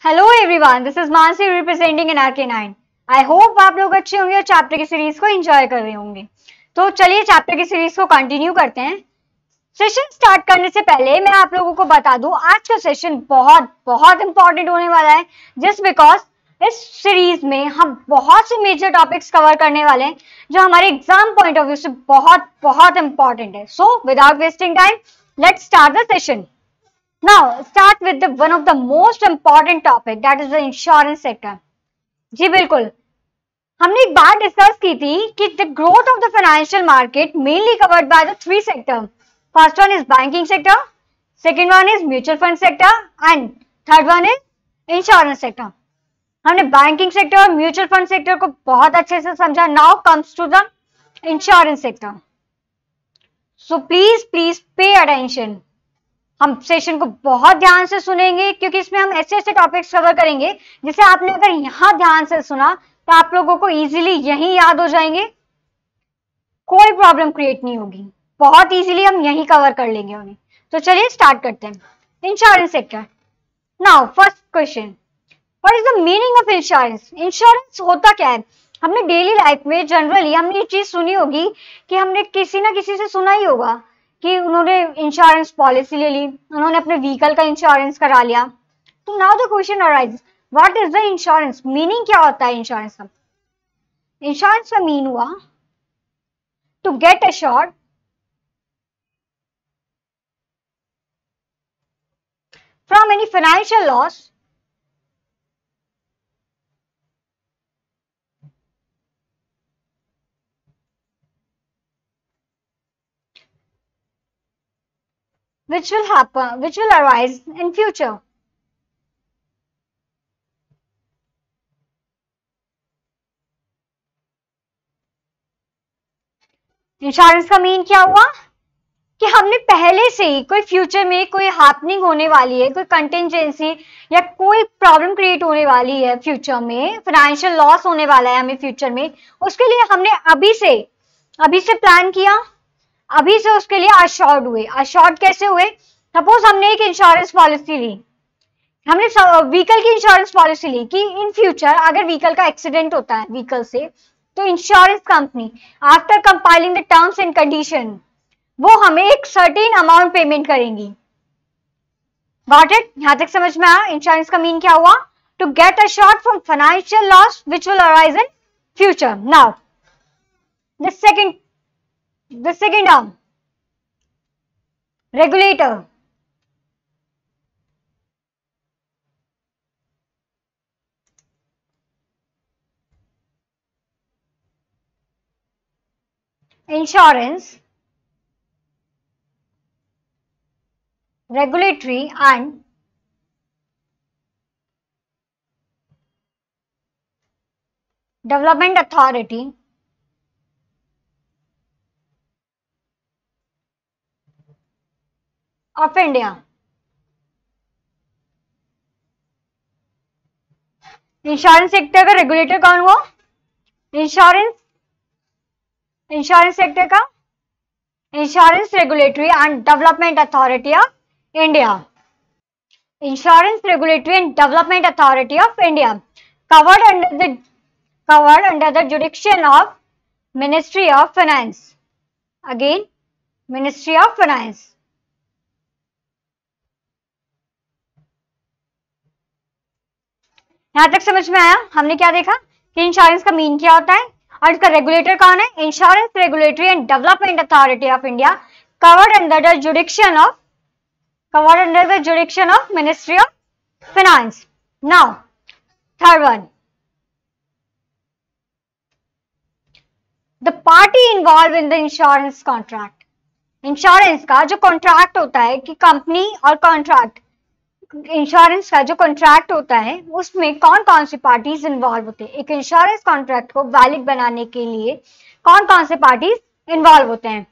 Hello everyone, this is Mansi representing in RK9। I hope आप लोग अच्छे होंगे और चैप्टर की सीरीज को एंजॉय कर रहे होंगे। तो चलिए चैप्टर की सीरीज को कंटिन्यू करते हैं। सेशन स्टार्ट करने से पहले मैं आप लोगों को बता दूं, आज का सेशन बहुत बहुत इंपॉर्टेंट होने वाला है। जस्ट बिकॉज इस सीरीज में हम बहुत से मेजर टॉपिक्स कवर करने वाले हैं जो हमारे एग्जाम पॉइंट ऑफ व्यू से बहुत बहुत इंपॉर्टेंट है। So without wasting time, let's start the session. Now, start with the one of the most important topic, that is the insurance sector. जी बिल्कुल, हमने एक बार डिस्कस की थी कि the growth of the financial market mainly covered by the three sector. First one is banking sector, second one is mutual fund sector, and third one is insurance sector. हमने banking sector और mutual fund sector को बहुत अच्छे से समझा. Now comes to the insurance sector. So please please pay attention. हम session को बहुत ध्यान से सुनेंगे क्योंकि इसमें हम ऐसे ऐसे टॉपिक्स कवर करेंगे जिसे आपने अगर यहां ध्यान से सुना तो आप लोगों को इजीली यही याद हो जाएंगे, कोई प्रॉब्लम क्रिएट नहीं होगी, बहुत इजीली हम यही कवर कर लेंगे उन्हें. तो चलिए स्टार्ट करते हैं. Insurance sector. Now first question, what is the meaning of insurance? Insurance होता क्या है? हमने डेली लाइफ में जनरली हमने ये चीज सुनी होगी कि हमने किसी ना किसी से सुना ही होगा कि उन्होंने इंश्योरेंस पॉलिसी ले ली, उन्होंने अपने व्हीकल का इंश्योरेंस करा लिया. तो now the question arise, what is the insurance? Meaning क्या होता है इंश्योरेंस का? इंश्योरेंस का मीन हुआ to get assured from any financial loss which will happen, which will arise in future. Insurance का मीन क्या हुआ कि हमने पहले से ही कोई फ्यूचर में कोई हैपनिंग होने वाली है, कोई कंटिंजेंसी या कोई प्रॉब्लम क्रिएट होने वाली है फ्यूचर में, फाइनेंशियल लॉस होने वाला है हमें फ्यूचर में, उसके लिए हमने अभी से प्लान किया, अभी से उसके लिए अश्योर्ड हुए. अश्योर्ड कैसे हुए? सपोज हमने एक इंश्योरेंस पॉलिसी ली, हमने व्हीकल की इंश्योरेंस पॉलिसी ली कि इन फ्यूचर अगर व्हीकल का एक्सीडेंट होता है व्हीकल से, तो insurance company after compiling the terms and condition वो हमें एक सर्टेन अमाउंट पेमेंट करेंगी. Got it? यहां तक समझ में आया इंश्योरेंस का मीन क्या हुआ? To get assured from financial loss which will arise in future. Now the second term, regulator. Insurance, regulatory and development authority of India. Insurance sector का रेगुलेटर कौन हुआ? इंश्योरेंस सेक्टर का insurance regulatory and development authority of India. Insurance regulatory and development authority of India covered under the jurisdiction of Ministry of Finance. Again, Ministry of Finance. यहां तक समझ में आया? हमने क्या देखा कि इंश्योरेंस का मीन क्या होता है और इसका रेगुलेटर कौन है? Insurance regulatory and development authority of India covered under the jurisdiction of Ministry of Finance. Now, third one, the party involved in the insurance contract. Insurance का जो कॉन्ट्रैक्ट होता है कि कंपनी और कॉन्ट्रैक्ट, इंश्योरेंस का जो कॉन्ट्रैक्ट होता है उसमें कौन कौन सी पार्टीज इन्वॉल्व होते हैं? एक इंश्योरेंस कॉन्ट्रैक्ट को वैलिड बनाने के लिए कौन कौन से पार्टीज इन्वॉल्व होते हैं?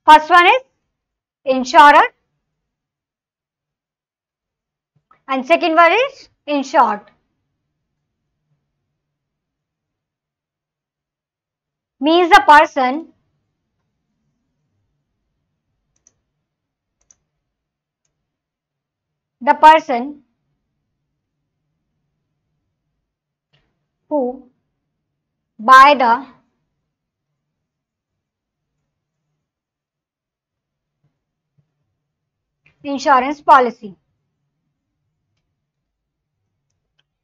First one is insurer and second one is insured. Means the person who buy the insurance policy.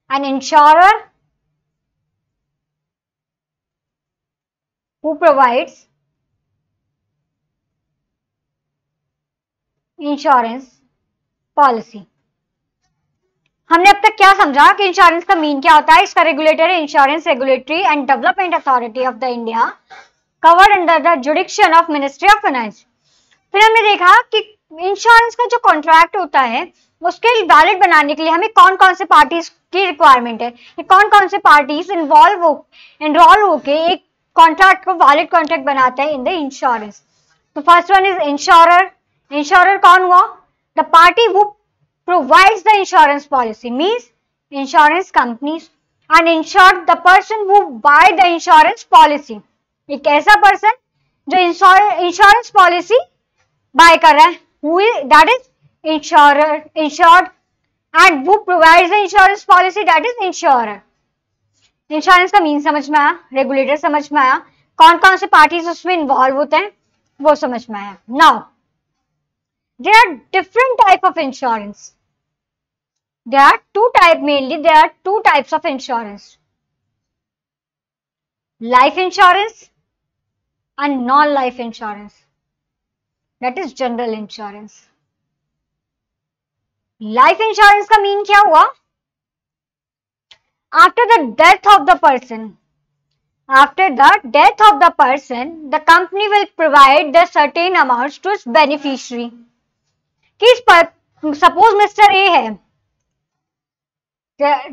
An insurer who provides insurance policy. हमने अब तक क्या समझा कि इंश्योरेंस का मीन क्या होता है. इसका रेगुलेटर है insurance regulatory and development authority of the India, covered under the jurisdiction of ministry of finance. फिर हमने देखा कि इंश्योरेंस का जो कॉन्ट्रैक्ट होता है उसके वैलिड बनाने के लिए हमें कौन कौन से पार्टीज की रिक्वायरमेंट है, कि कौन कौन से पार्टीज इनरोल होके एक कॉन्ट्रैक्ट को वैलिड कॉन्ट्रैक्ट बनाते हैं इन द इंश्योरेंस. तो first one is insurer. Insurer कौन हुआ? The party who provides the insurance policy means insurance companies. And insured the person who bye the insurance policy. एक ऐसा पर्सन जो insurance policy bye कर रहा है, that is insurer. Insured and who provides the insurance policy, that is insurer. Insurance का mean समझ में आया, रेगुलेटर समझ में आया, कौन कौन से पार्टीज उसमें इन्वॉल्व होते हैं वो समझ में आया. Now there are different type of insurance. There are two types of insurance: life insurance and non-life insurance, that is general insurance. Life insurance का मीन क्या हुआ? After the death of the person, the company will provide the certain amounts to its beneficiary. कि suppose mister A है,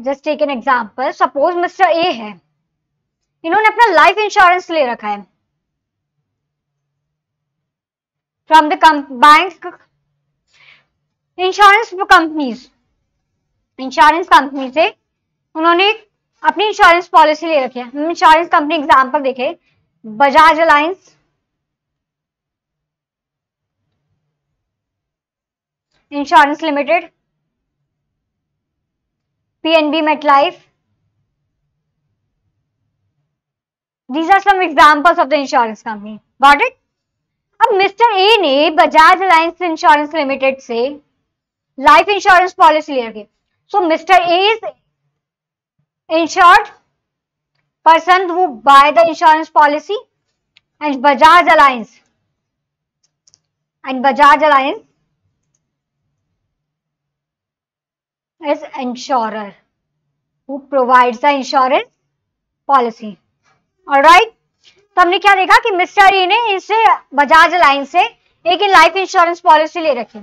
just take an example, suppose mister A है, इन्होंने अपना life insurance ले रखा है from the bank. Insurance company से उन्होंने अपनी इंश्योरेंस पॉलिसी ले रखी है. इंश्योरेंस कंपनी एग्जांपल देखे, Bajaj Allianz, insurance limited, PNB MetLife. These are some examples of the insurance company. Got it? अब मिस्टर ए ने बजाज अलायंस इंश्योरेंस लिमिटेड से लाइफ इंश्योरेंस पॉलिसी ले रखी. So mister A is insured person who bye the insurance policy and Bajaj Allianz is insurer who provides the insurance policy. Alright? तो हमने क्या देखा कि मिस्टर ए ने इसे बजाज अलायंस से एक लाइफ इंश्योरेंस पॉलिसी ले रखी.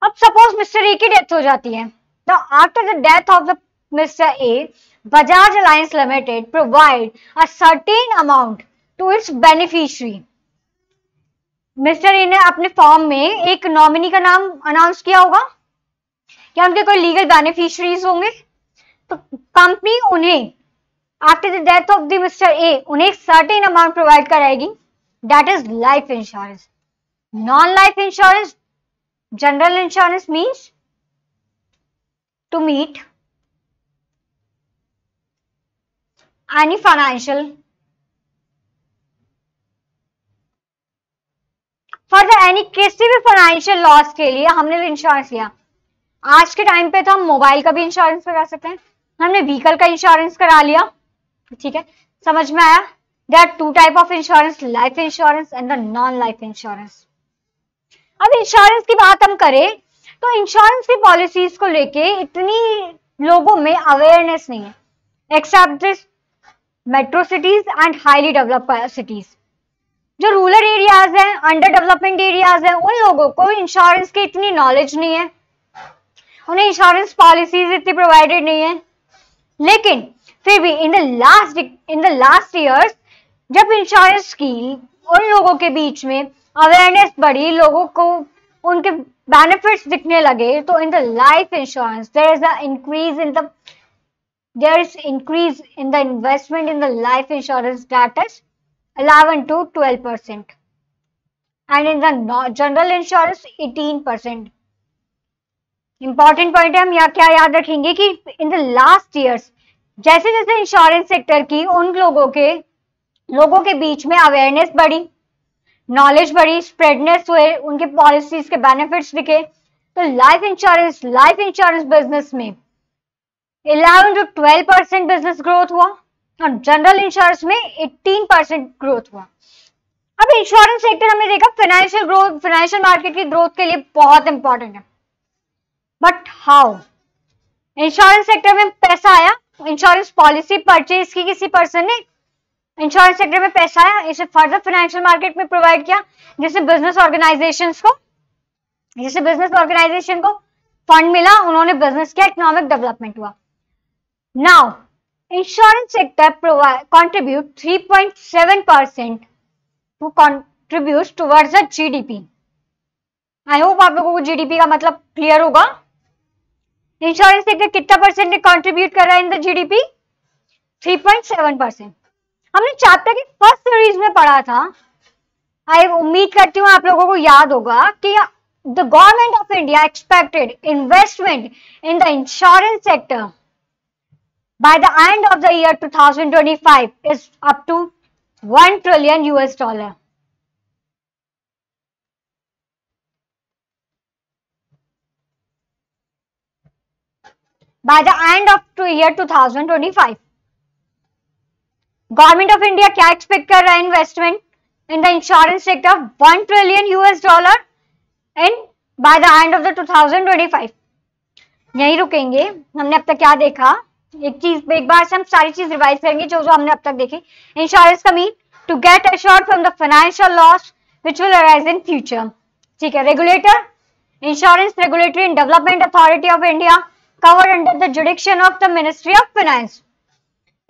अब सपोज मिस्टर ए की डेथ हो जाती है, तो after the death of the mister A, Bajaj Allianz limited provide a certain amount to its beneficiary. Mister A ने अपने फॉर्म में एक नॉमिनी का नाम अनाउंस किया होगा, क्या उनके कोई लीगल बेनिफिशियरीज होंगे, तो कंपनी उन्हें after the death of the mister A उन्हें एक सर्टेन अमाउंट प्रोवाइड कराएगी. That is life insurance. Non life insurance, general insurance means to meet any financial किसी भी फाइनेंशियल लॉस के लिए हमने इंश्योरेंस लिया. आज के टाइम पे तो हम मोबाइल का भी इंश्योरेंस करा सकते हैं, हमने व्हीकल का इंश्योरेंस करा लिया. ठीक है, समझ में आया? There are two type of insurance, life insurance and the non life insurance. अब इंश्योरेंस की बात हम करें तो इंश्योरेंस की पॉलिसीज को लेके इतनी लोगों में अवेयरनेस नहीं है, except this metro cities and highly developed cities. जो रूरल एरियाज हैं, अंडर डेवलपमेंट एरियाज हैं, उन लोगों को इंश्योरेंस की इतनी नॉलेज नहीं है, उन्हें इंश्योरेंस पॉलिसीज इतनी प्रोवाइडेड नहीं है. लेकिन फिर भी इन द लास्ट ईयर्स जब इंश्योरेंस की उन लोगों के बीच में अवेयरनेस बढ़ी, लोगों को उनके बेनिफिट्स दिखने लगे, तो in the life insurance there is increase in the investment in the life insurance, that is 11 to 12%, and in the general insurance 18%. Important point है, हम यहाँ क्या याद रखेंगे कि इन द लास्ट ईयर्स जैसे जैसे इंश्योरेंस सेक्टर की उन लोगों के बीच में अवेयरनेस बढ़ी, नॉलेज बढ़ी, स्प्रेडनेस हुए, उनके पॉलिसीज के बेनिफिट्स दिखे, तो लाइफ इंश्योरेंस बिजनेस में 11 to 12% बिजनेस ग्रोथ हुआ और जनरल इंश्योरेंस में 18% ग्रोथ हुआ। अब इंश्योरेंस सेक्टर हमने देखा फाइनेंशियल मार्केट की ग्रोथ के लिए बहुत इंपॉर्टेंट है, बट हाउ? इंश्योरेंस सेक्टर में पैसा आया, इंश्योरेंस पॉलिसी परचेज की किसी पर्सन ने, इंश्योरेंस सेक्टर में पैसा आया, इसे फर्दर फाइनेंशियल मार्केट में प्रोवाइड किया, जिससे बिजनेस ऑर्गेनाइजेशन को फंड मिला, उन्होंने बिजनेस किया, इकोनॉमिक डेवलपमेंट हुआ। Now insurance sector contribute 3.7% to contribute towards the GDP। I hope आप लोगों को जीडीपी का मतलब क्लियर होगा। इंश्योरेंस सेक्टर कितना परसेंट कंट्रीब्यूट कर रहा है इन द जीडीपी? 3.7%। हमने चैप्टर की फर्स्ट सीरीज में पढ़ा था, आई उम्मीद करती हूँ आप लोगों को याद होगा कि the government of India expected investment in the insurance sector by the end of the year 2025 is up to $1 trillion US। By the end of the year 2025, government of India क्या एक्सपेक्ट कर रहा है? Investment in the insurance sector $1 trillion US in by the end of the 2025। यही रुकेंगे। हमने अब तक क्या देखा? एक बार से हम सारी चीज रिवाइज करेंगे जो हमने अब तक देखी। इंश्योरेंस का mean to get assured from the financial loss which will arise in future. ठीक है। Regulator, insurance regulatory and development authority of India covered under the jurisdiction of the ministry of finance.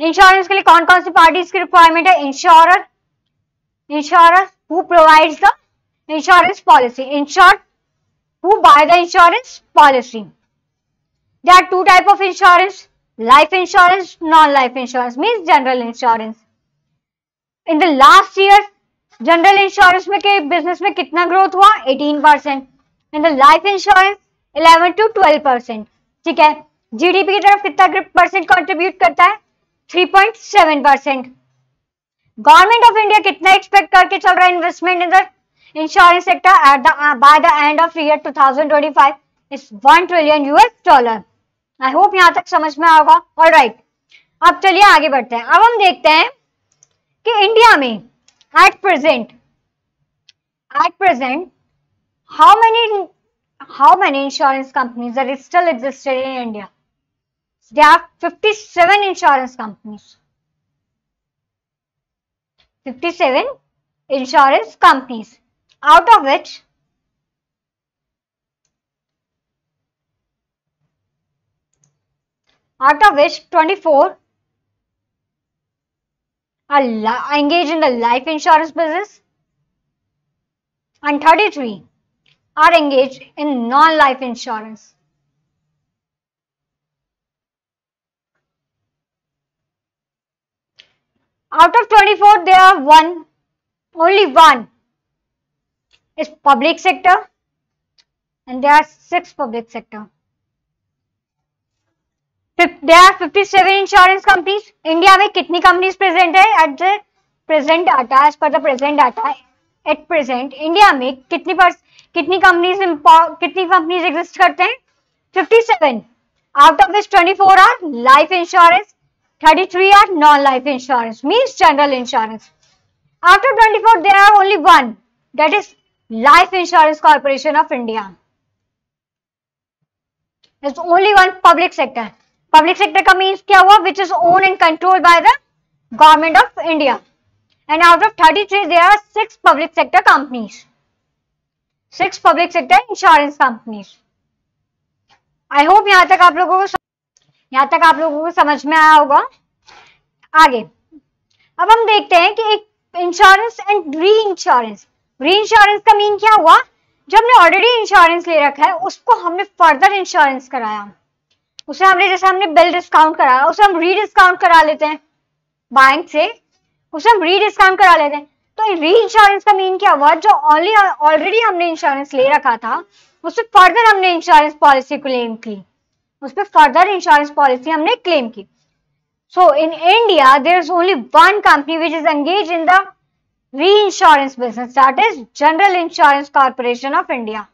Insurance के लिए कौन कौन सी parties की requirement है? Insurer who provides the insurance policy, insured who bye the insurance policy. There are two type of insurance, life insurance, non-life insurance means general insurance. In the last year, general insurance में के business में कितना growth हुआ? 18%. In the life insurance, 11 to 12%. ठीक है। GDP की तरफ कितना परसेंट contribute करता है? 3.7%. गवर्नमेंट ऑफ इंडिया कितना एक्सपेक्ट करके चल रहा है investment in the insurance sector by the end of year 2025 is $1 trillion US। I hope यहां तक समझ में आएगा। ऑलराइट, अब चलिए आगे बढ़ते हैं। अब हम देखते हैं कि इंडिया में at present how many insurance companies are still existed in India? There are 57 insurance companies. 57 insurance companies, out of which 24 are engaged in the life insurance business and 33 are engaged in non-life insurance. Out of 24, there are only one is public sector and there are 6 public sector. There are 57 insurance companies. India में कितनी companies present है? At the present data, as per the present data, at present India में कितनी companies exist करते हैं? 57. Out of which 24 are life insurance, 33 are non-life insurance, means general insurance. After 24, there are only one, that is Life Insurance Corporation of India. There's only one public sector. Public sector का means क्या हुआ? Which is owned and controlled by the government of India. And out of 33, there are 6 public sector companies. 6 public sector insurance companies. I hope यहाँ तक आप लोगों को समझ में आया होगा। आगे अब हम देखते हैं कि एक इंश्योरेंस एंड री इंश्योरेंस का मीन क्या हुआ? जब हमने ऑलरेडी इंश्योरेंस ले रखा है उसको हमने फर्दर इंश्योरेंस कराया, उसे हमने बिल डिस्काउंट कराया, उसे हम री डिस्काउंट करा लेते हैं बैंक से, उसे हम री डिस्काउंट करा लेते हैं। तो री इंश्योरेंस का मीन क्या हुआ? जो ऑलरेडी हमने इंश्योरेंस ले रखा था उससे फर्दर हमने इंश्योरेंस पॉलिसी क्लेम की, उस पर फर्दर इंश्योरेंस पॉलिसी हमने क्लेम की। So in India, there is only one company which is engaged in the reinsurance business, that is General Insurance Corporation of India.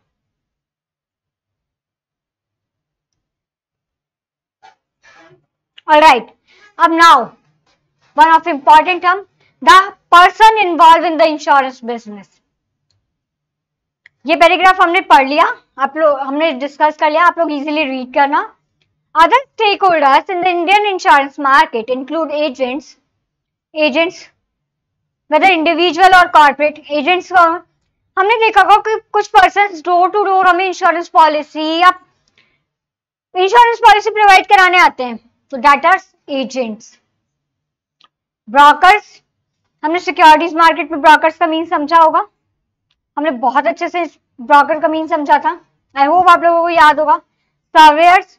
All right. Now, one of important term, the person involved in the insurance business. ये paragraph हमने पढ़ लिया, आप लोग हमने discuss कर लिया, आप लोग इजीली रीड करना. Other stakeholders in the Indian insurance market include agents, whether individual or corporate. Agents को हमने देखा होगा कि कुछ पर्सन डोर टू डोर हमें इंश्योरेंस पॉलिसी या इंश्योरेंस पॉलिसी प्रोवाइड कराने आते हैं, तो दैट आर एजेंट्स. ब्रोकर्स, हमने सिक्योरिटीज मार्केट में ब्रोकर्स का मीन समझा होगा, हमने बहुत अच्छे से ब्रोकर का मीन समझा था. आई होप आप लोगों को याद होगा. सर्वेयर्स,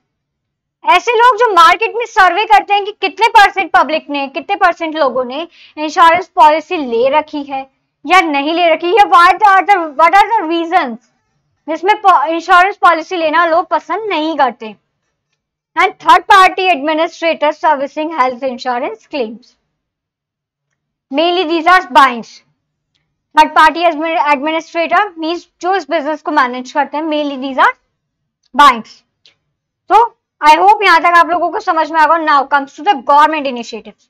ऐसे लोग जो मार्केट में सर्वे करते हैं कि कितने परसेंट पब्लिक ने, कितने परसेंट लोगों ने इंश्योरेंस पॉलिसी ले रखी है या नहीं ले रखी है, व्हाट आर द रीजंस जिसमें इंश्योरेंस पॉलिसी लेना लोग पसंद नहीं करते. And third party administrator servicing health insurance claims, mainly these are banks. Third party administrator means जो इस बिजनेस को मैनेज करते हैं, मेनली दीज आर बैंक्स. तो आई होप यहां तक आप लोगों को समझ में आएगा. Now comes to the government initiatives.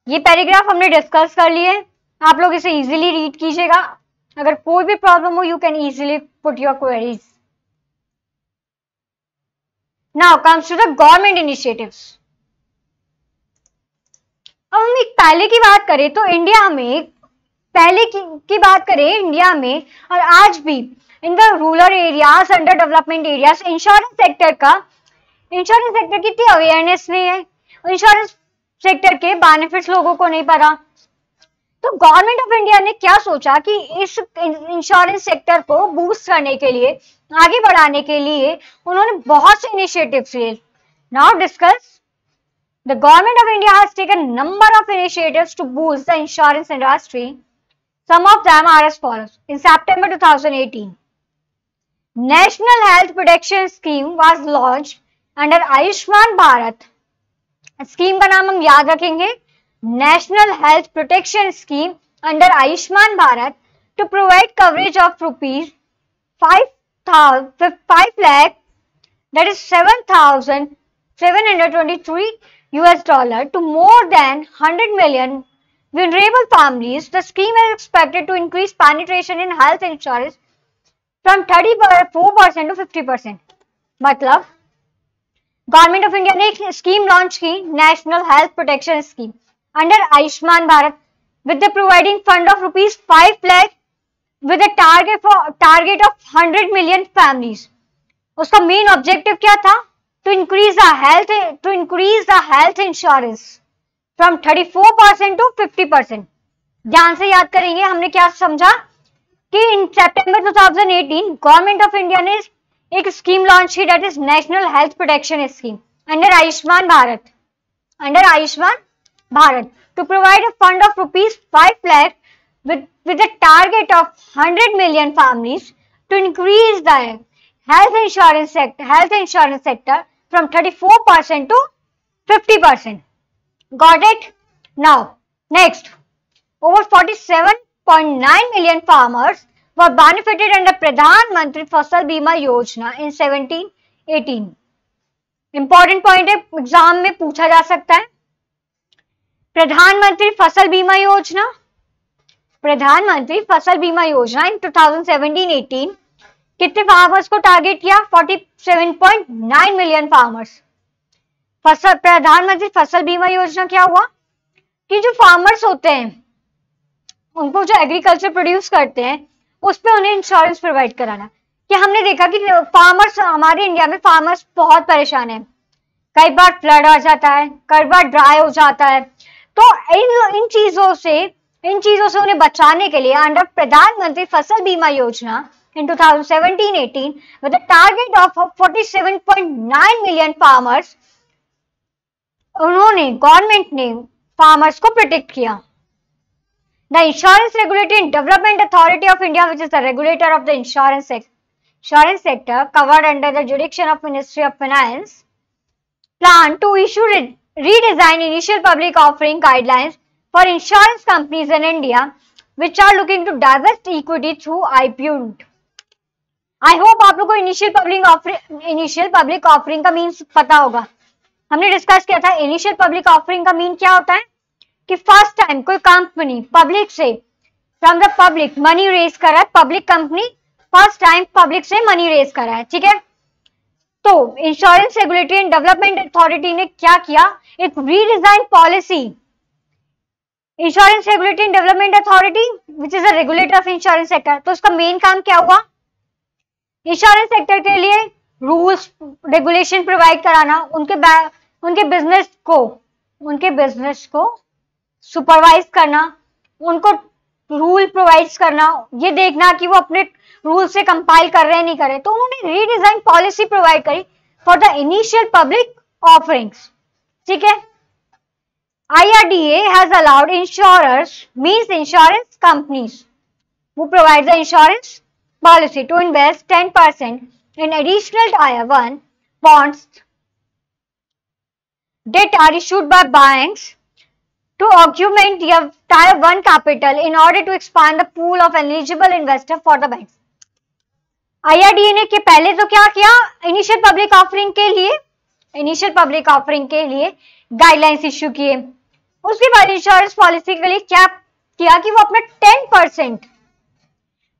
ये पैराग्राफ हमने डिस्कस कर लिए, आप लोग इसे इजीली रीड कीजिएगा. अगर कोई भी प्रॉब्लम हो, you can easily put your queries. Now comes to the government initiatives. अब हम एक पहले की बात करें तो इंडिया में, पहले की बात करें इंडिया में और आज भी इन the rural areas, under development areas, insurance sector की इतनी अवेयरनेस नहीं है, इंश्योरेंस सेक्टर के बेनिफिट्स लोगों को नहीं पता. तो गवर्नमेंट ऑफ इंडिया ने क्या सोचा कि इस इंश्योरेंस सेक्टर को बूस्ट करने के लिए, आगे बढ़ाने के लिए उन्होंने बहुत से इनिशिएटिव्स लिए. Now discuss. The government of India has taken a number of initiatives to boost the insurance industry. Some of them are as follows. In September 2018, National Health Protection Scheme was launched under Ayushman Bharat. Scheme का नाम हम याद रखेंगे, National Health Protection Scheme under Ayushman Bharat, to provide coverage of rupees 5 lakh, that is 7,723 US dollar to more than 100 million vulnerable families. The scheme is expected to increase penetration in health insurance from 34% to 50%. मतलब government of India ने एक scheme launch की, national health protection scheme under Ayushman Bharat, with the providing fund of rupees 5 lakh with the target of 100 million families. उसका main objective क्या था? To increase the health insurance from 34% to 50%. ध्यान से याद करेंगे, हमने क्या समझा कि in September 2018 government of India ने एक स्कीम लॉन्च की, that is national health protection scheme under Ayushman Bharat to provide a fund of rupees 5 lakh with a target of 100 million families to increase the health insurance sector from 34% to 50%. Got it? Now, next, over 47.9 million farmers were benefited under Pradhan Mantri Fasal Bima Yojana in 17-18. Important point है, exam में पूछा जा सकता है. प्रधानमंत्री फसल बीमा योजना इन 2017-18 कितने फार्मर्स को टारगेट किया? 47.9 मिलियन फार्मर्स. प्रधानमंत्री फसल बीमा योजना क्या हुआ कि जो फार्मर्स होते हैं, उनको जो एग्रीकल्चर प्रोड्यूस करते हैं, उस पे उन्हें इंश्योरेंस प्रोवाइड कराना. कि हमने देखा कि फार्मर्स, हमारे इंडिया में फार्मर्स बहुत परेशान है. कई बार फ्लड आ जाता है, कई बार ड्राई हो जाता है. तो इन चीजों से उन्हें बचाने के लिए अंडर प्रधानमंत्री फसल बीमा योजना in 2017-18 with a target of 47.9 million farmers, government ने फार्मर्स को प्रोटेक्ट किया. The Insurance Regulatory and Development Authority of India, which is the regulator of the insurance sector covered under the jurisdiction of Ministry of Finance, plan to issue redesign initial public offering guidelines for insurance companies in India which are looking to divest equity through IPO route. I hope आप लोगों को initial public offering का mean पता होगा. हमने discuss किया था initial public offering का मीन क्या होता है कि फर्स्ट टाइम कोई कंपनी पब्लिक से from the public money raise कर रहा है. Public company first time public से मनी रेज कर रहा है. ठीक है, तो insurance regulatory and development authority ने क्या किया, एक redesign policy. Insurance regulatory and development authority which is a regulator of insurance sector. तो उसका मेन काम क्या हुआ, इंश्योरेंस सेक्टर के लिए रूल्स रेगुलेशन प्रोवाइड कराना, उनके बिजनेस को सुपरवाइज करना, उनको रूल प्रोवाइड करना, ये देखना कि वो अपने रूल से कंपाइल कर रहे हैं नहीं कर रहे. तो उन्होंने रीडिजाइन पॉलिसी प्रोवाइड करी for the initial public offerings. ठीक है, IRDA has allowed insurers, means insurance companies who provide the insurance policy to invest 10% in additional Tier 1 bonds that are issued by banks to augment their Tier 1 capital in order to expand the pool of eligible investors for the banks. IRDA ने के पहले तो क्या किया, initial public offering के लिए guidelines issue किए. उसके बाद इंश्योरेंस पॉलिसी के लिए क्या किया कि वो अपना 10%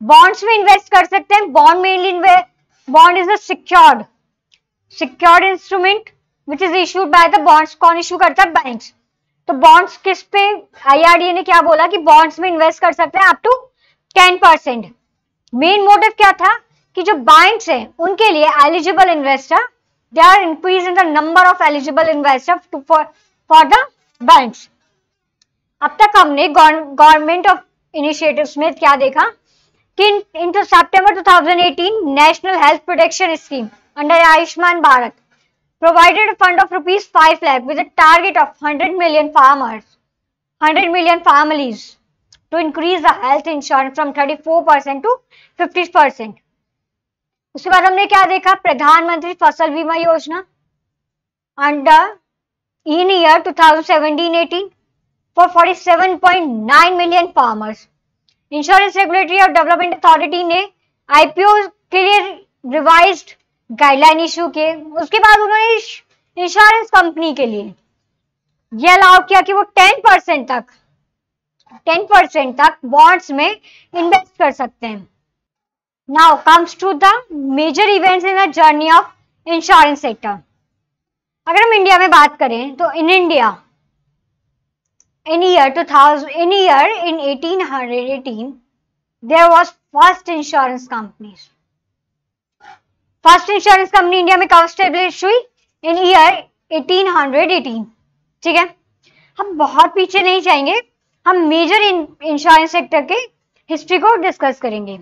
बॉन्ड्स में इन्वेस्ट कर सकते हैं. Bond is a secured instrument which is issued by the bonds. कौन इश्यू करता है, बैंक्स. तो बॉन्ड्स किस पे, IRDA ने क्या बोला कि बॉन्ड्स में इन्वेस्ट कर सकते हैं अप टू 10%. मेन मोटिव क्या था कि जो बैंक्स हैं उनके लिए eligible investor, they are increase in the number of eligible investor for the banks. अब तक हमने गवर्नमेंट ऑफ इनिशिएटिव्स में क्या देखा कि in September 2018 national health protection scheme under Ayushman Bharat provided a fund of rupees 5 lakh with a target of 100 million families to increase the health insurance from 34% to 50%. उसके बाद हमने क्या देखा, प्रधानमंत्री फसल बीमा योजना under in year 2017-18 for 47.9 million farmers. Insurance regulatory और डेवलपमेंट अथॉरिटी ने IPO के लिए रिवाइज्ड गाइडलाइन इशू किए. उसके बाद उन्होंने इंश्योरेंस कंपनी के लिए ये अलाउ किया कि वो 10% तक बॉन्ड्स में इन्वेस्ट कर सकते हैं. Now comes to the major events in the journey of insurance sector. अगर हम इंडिया में बात करें तो in India in 1818 there was first insurance companies. First insurance company India में कब एस्टेब्लिश हुई, इन ईयर 1818. ठीक है, हम बहुत पीछे नहीं जाएंगे, हम मेजर इंश्योरेंस सेक्टर के हिस्ट्री को डिस्कस करेंगे.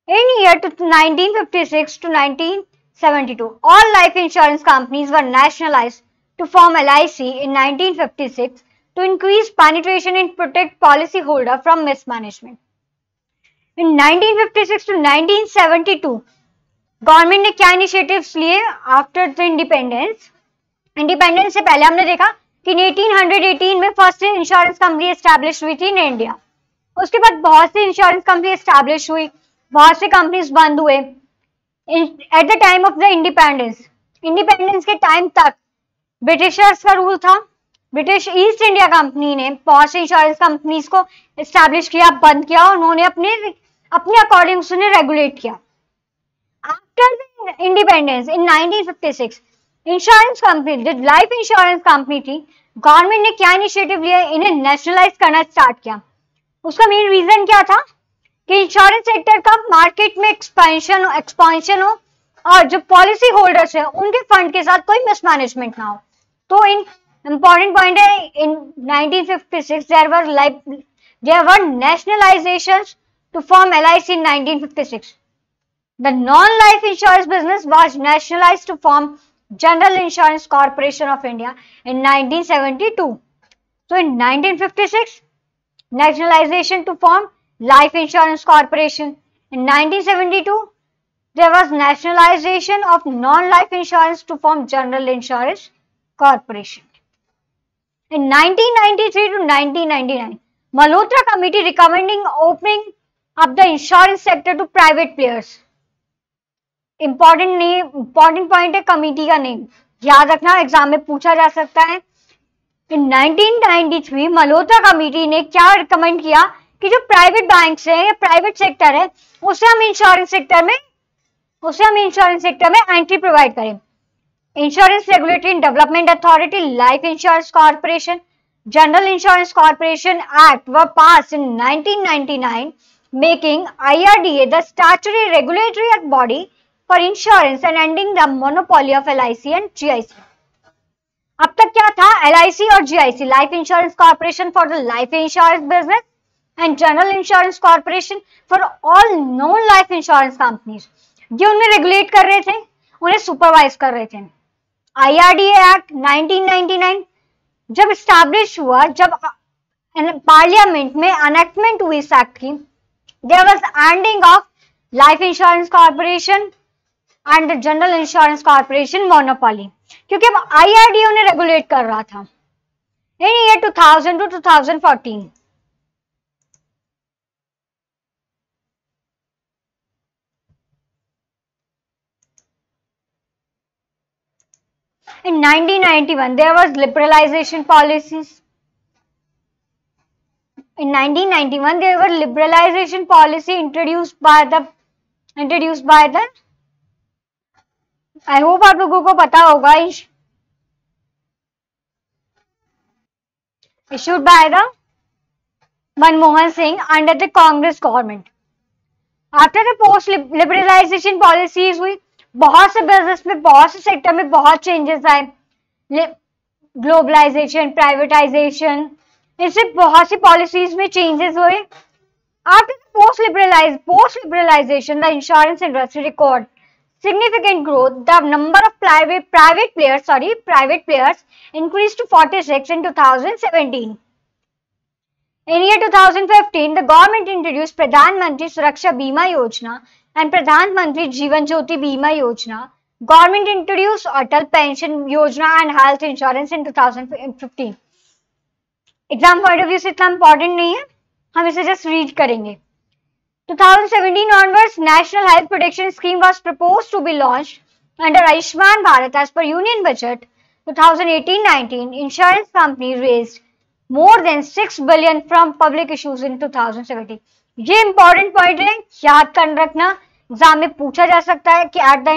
इन year 1956 to 1972 all life insurance companies were nationalized to form LIC in 1956 to increase penetration and protect policyholder from mismanagement. In 1956 to 1972 government ने क्या इनिशिएटिव्स लिए आफ्टर द इंडिपेंडेंस से पहले हमने देखा कि 1818 में फर्स्ट इंश्योरेंस कंपनी एस्टैब्लिश हुई थी इन इंडिया. उसके बाद बहुत सी इंश्योरेंस कंपनी एस्टैब्लिश हुई, बहुत से कंपनीज बंद हुए. At the time of the independence के टाइम तक ब्रिटिशर्स का रूल था. ब्रिटिश ईस्ट इंडिया कंपनी ने बहुत सी इंश्योरेंस कंपनीज को एस्टैब्लिश किया, बंद किया, और उन्होंने अपने अकॉर्डिंग उन्हें रेगुलेट किया. After the independence in 1956 insurance company जो लाइफ इंश्योरेंस कंपनी थी, गवर्नमेंट ने क्या इनिशिएटिव लिया, इन्हें नेशनलाइज करना स्टार्ट किया. उसका मेन रीजन क्या था कि इंश्योरेंस सेक्टर का मार्केट में एक्सपेंशन हो और जो पॉलिसी होल्डर्स है उनके फंड के साथ कोई मिसमैनेजमेंट ना हो. तो इन इंपॉर्टेंट पॉइंट है, इन 1956 there were nationalizations to form LIC in 1956. The non-life insurance business was nationalized to form General Insurance Corporation of India in 1972. So in 1956, nationalization to form Life Insurance Corporation. In 1972, there was nationalization of non-life insurance to form General Insurance Corporation. In 1993 to 1999, Malhotra Committee recommending opening up the insurance sector to private players. Important point है committee का name, याद रखना, exam में पूछा जा सकता है। इन 1993 Malhotra committee ने क्या रिकमेंड किया कि जो प्राइवेट बैंक्स है या प्राइवेट सेक्टर है उसे हम इंश्योरेंस सेक्टर में एंट्री प्रोवाइड करें। Insurance regulatory and development authority, life insurance corporation, general insurance corporation act were pass in 1999 making IRDA the statutory regulatory body for insurance and ending the monopoly of LIC and GIC। अब तक क्या था, LIC और GIC, life insurance corporation for the life insurance business and general insurance corporation for all non life insurance companies, ये उन्हें regulate कर रहे थे, उन्हें सुपरवाइज कर रहे थे। IRDA एक्ट 1999 जब स्टैब्लिश हुआ, जब पार्लियामेंट में एनेक्टमेंट हुई इस एक्ट की, there was ending of life insurance corporation and general insurance corporation monopoly, क्योंकि अब IRDA उन्हें रेगुलेट कर रहा था। In year 2000 to 2014 in 1991 there was liberalization policies. In 1991 there were liberalization policy introduced by the I hope आप लोगों को पता होगा, issued by the Manmohan Singh under the Congress government. After the post liberalization policies हुई, बहुत से business में, बहुत से सेक्टर में बहुत चेंजेस आए, ग्लोबलाइजेशन, प्राइवेटाइजेशन, इससे बहुत सी पॉलिसीज में चेंजेस हुए। After the post liberalization, the insurance industry recorded significant growth. The number of private players increased to 46 in 2017. In year 2015, the government introduced Pradhan Mantri Suraksha Bima Yojana and Pradhan Mantri Jeevan Jyoti Bima Yojana. Government introduced Atal Pension Yojana and health insurance in 2015. Exam point of view से इतना important नहीं है, हम इसे just read करेंगे। 2017 onwards, National Health Protection Scheme was proposed to be launched under Ayushman Bharat as per Union Budget 2018-19. Insurance companies raised more than 6 billion from public issues in 2017. ये important point है, याद कर रखना, exam में पूछा जा सकता है कि at the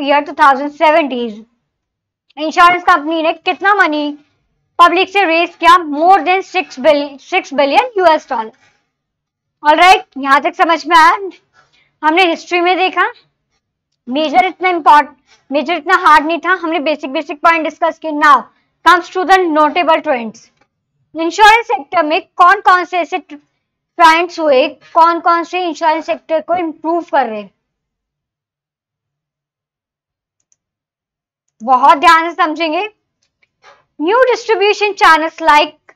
year 2017 insurance company ने कितना मनी पब्लिक से रेज किया, more than 6 billion US dollar. Alright, यहां तक समझ में आया। हमने हिस्ट्री में देखा, मेजर इतना हार्ड नहीं था, हमने बेसिक पॉइंट डिस्कस किए। Now comes to the notable trends. Insurance sector में कौन कौन से ऐसे ट्रेंड्स हुए, कौन कौन से इंश्योरेंस सेक्टर को इंप्रूव कर रहे, बहुत ध्यान से समझेंगे। New distribution channels like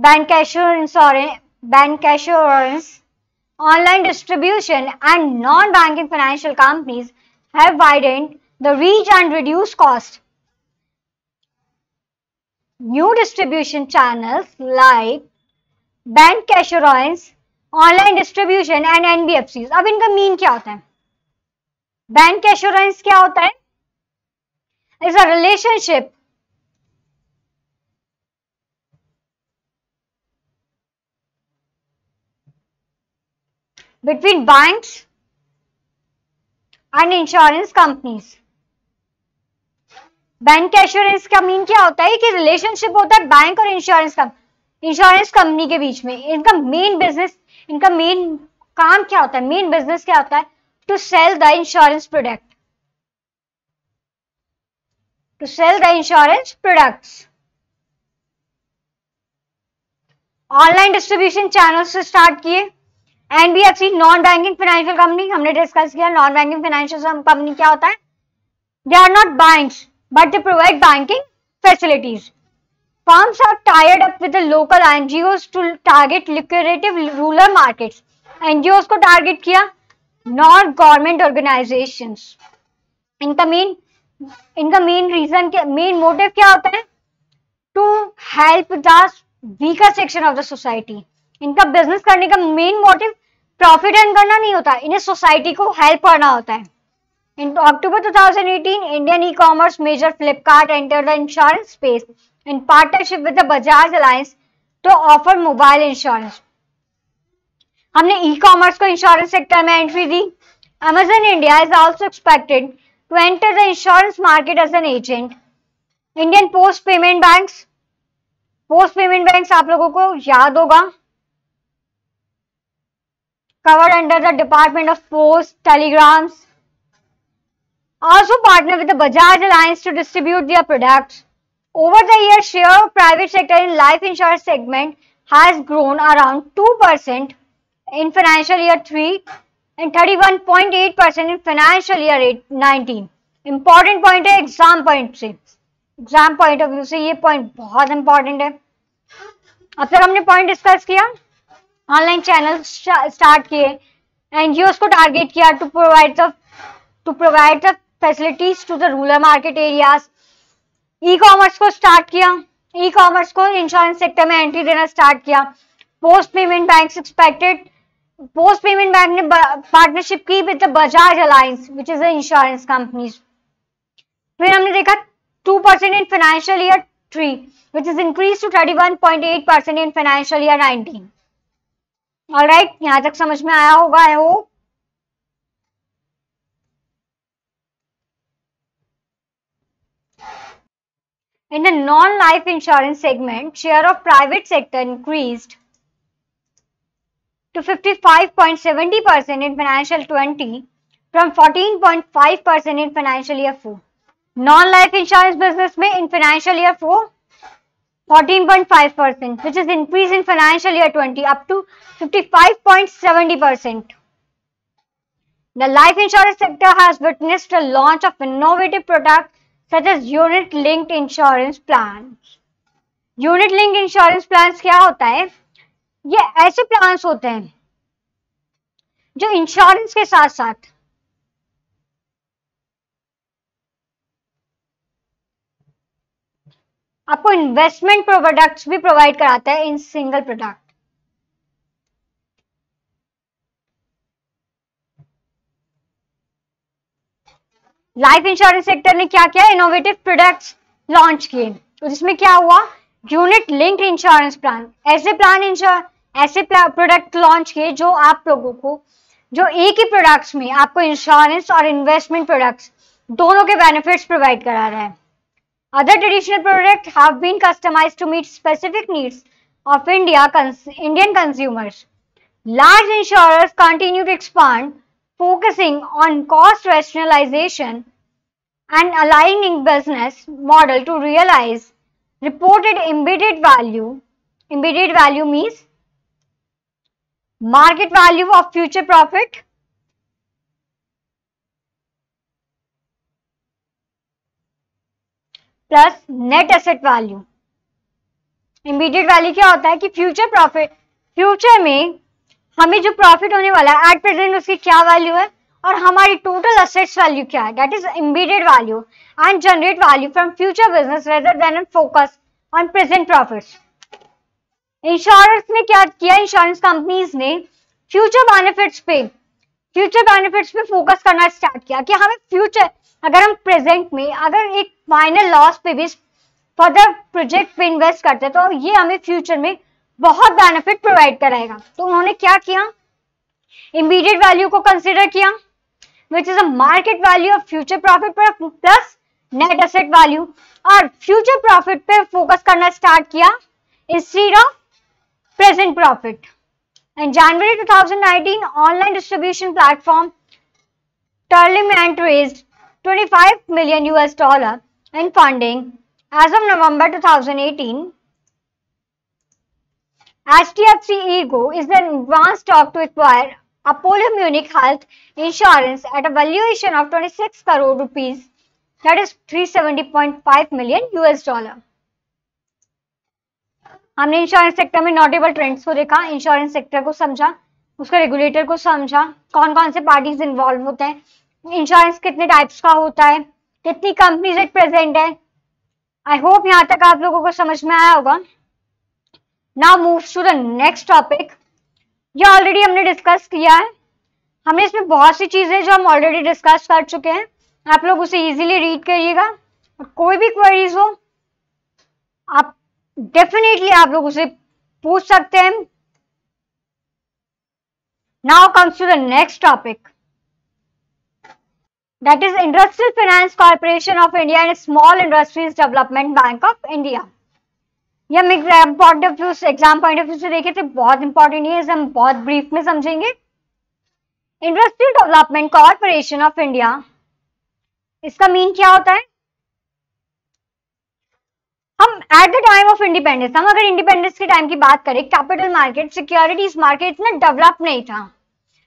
bancassurance, online distribution, and non-banking financial companies have widened the reach and reduced cost. New distribution channels like bancassurance, online distribution, and NBFCs. अब इनका मीन क्या होता है? bancassurance क्या होता है? Is a relationship between banks and insurance companies. Bank assurance का mean क्या होता है कि रिलेशनशिप होता है बैंक और इंश्योरेंस कंपनी के बीच में। इनका मेन बिजनेस, इनका मेन काम क्या होता है, मेन बिजनेस क्या होता है? To sell the insurance product, to sell the insurance products. Online distribution channel से स्टार्ट किए। NBFC, non banking financial company, हमने डिस्कस किया नॉन बैंकिंग फाइनेंशियल कंपनी क्या होता है। They are not banks but they provide banking facilities. Firms are tied up with local NGOs to target liquidative rural markets. NGOs को target किया, non government organisations. इनका mean इनका main motive क्या होता है? To help the weaker section of the society. इनका business करने का मेन मोटिव प्रॉफिट अर्न करना नहीं होता, इन्हें सोसाइटी को हेल्प करना होता है। In October 2018, Indian e-commerce major Flipkart entered the insurance space in partnership with the Bajaj Alliance to offer mobile insurance. हमने e-commerce को इंश्योरेंस सेक्टर में entry the. Amazon India is also expected to enter the insurance market as an agent. Indian Post Payment Banks आप लोगों को याद होगा, covered under the Department of Post, Telegrams. Also partner with the Bajaj Alliance to distribute their products. Over the years, share of private sector in life insurance segment has grown around 2% in financial year 3 and 31.8% in financial year 19. Important point है exam point से, exam point of view से ये point बहुत important है। अब तक हमने point discuss किया, ऑनलाइन चैनल स्टार्ट किए, एनजीओस को टारगेट किया to provide the facilities to the rural market areas. E commerce को स्टार्ट किया, ई कॉमर्स को इंश्योरेंस सेक्टर में एंट्री देना स्टार्ट किया। पोस्ट पेमेंट बैंक ने पार्टनरशिप की with the Bajaj Allianz which is the insurance companies. फिर हमने देखा 2% in financial year 3 which is increase to 31.8% in financial year 19। Alright, यहां तक समझ में आया होगा I hope. In the non-life insurance segment, share of private sector increased to 55.70% in financial 20 from 14.5% in financial year 4. Non-life insurance business में in financial year 4 14.5%, which is increase in financial year 20 up to 55.70%. The life insurance sector has witnessed a launch of innovative products such as unit-linked insurance plans. Unit-linked insurance plans क्या होता है? ये ऐसे plans होते हैं जो insurance के साथ साथ आपको इन्वेस्टमेंट प्रोडक्ट्स भी प्रोवाइड कराता है in single product. Life insurance sector ने क्या किया? इनोवेटिव प्रोडक्ट्स लॉन्च किए, तो जिसमें क्या हुआ? यूनिट लिंक्ड इंश्योरेंस प्लान, ऐसे प्रोडक्ट लॉन्च किए जो आप लोगों को, जो एक ही प्रोडक्ट्स में आपको इंश्योरेंस और इन्वेस्टमेंट प्रोडक्ट्स दोनों के बेनिफिट्स प्रोवाइड करा रहा है। Other traditional product have been customised to meet specific needs of Indian consumers. Large insurers continue to expand, focusing on cost rationalization and aligning business model to realize reported embedded value. Embedded value means market value of future profit plus net asset value. Embedded value क्या होता है कि future profit, future में हमें जो profit होने वाला है एट प्रेजेंट उसकी क्या वैल्यू है और हमारी टोटल असेट्स वैल्यू क्या है, that is embedded value and generate value from future business rather than an focus on present profits. Insurance ने क्या किया? इंश्योरेंस कंपनीज ने फ्यूचर बेनिफिट्स पे फोकस करना स्टार्ट किया कि हमें फ्यूचर, अगर हम प्रेजेंट में अगर एक माइनर लॉस पे भी फर्दर प्रोजेक्ट पे इन्वेस्ट करते हैं तो ये हमें फ्यूचर में बहुत बेनिफिट प्रोवाइड कराएगा। तो उन्होंने क्या किया? इमीडिएट वैल्यू को कंसिडर किया which is a market value of future profit plus net asset value, और फ्यूचर प्रॉफिट पे फोकस करना स्टार्ट किया instead of present profit. In January 2019, online distribution platform Terlimant raised $25 million in funding. As of November 2018, HDFC ERGO is in advanced talk to acquire Apollo Munich Health Insurance at a valuation of 26 crore rupees, that is $370.5 million. हमने insurance sector में notable trends को देखा, insurance sector को समझा, उसका regulator को समझा, कौन कौन से पार्टीज इन्वॉल्व होते हैं, इंश्योरेंस कितने टाइप्स का होता है, कितनी कंपनीज एट प्रेजेंट है। आई होप यहां तक आप लोगों को समझ में आया होगा। Now move to the next topic. ये ऑलरेडी हमने डिस्कस किया है, हमने इसमें बहुत सी चीजें जो हम ऑलरेडी डिस्कस कर चुके हैं, आप लोग उसे इजीली रीड करिएगा। कोई भी क्वेरीज हो आप डेफिनेटली आप लोग उसे पूछ सकते हैं। Now comes to the next topic, that is industrial finance corporation of India and small industries development bank of India. ये हम एग्जाम पॉइंट ऑफ व्यू से देखे थे, बहुत इंपॉर्टेंट है, इसे हम बहुत ब्रीफ में समझेंगे। Industrial development corporation of India, इसका मीन क्या होता है? हम at the time of independence, हम अगर इंडिपेंडेंस के टाइम की बात करें, कैपिटल मार्केट, सिक्योरिटीज मार्केट इतना डेवलप नहीं था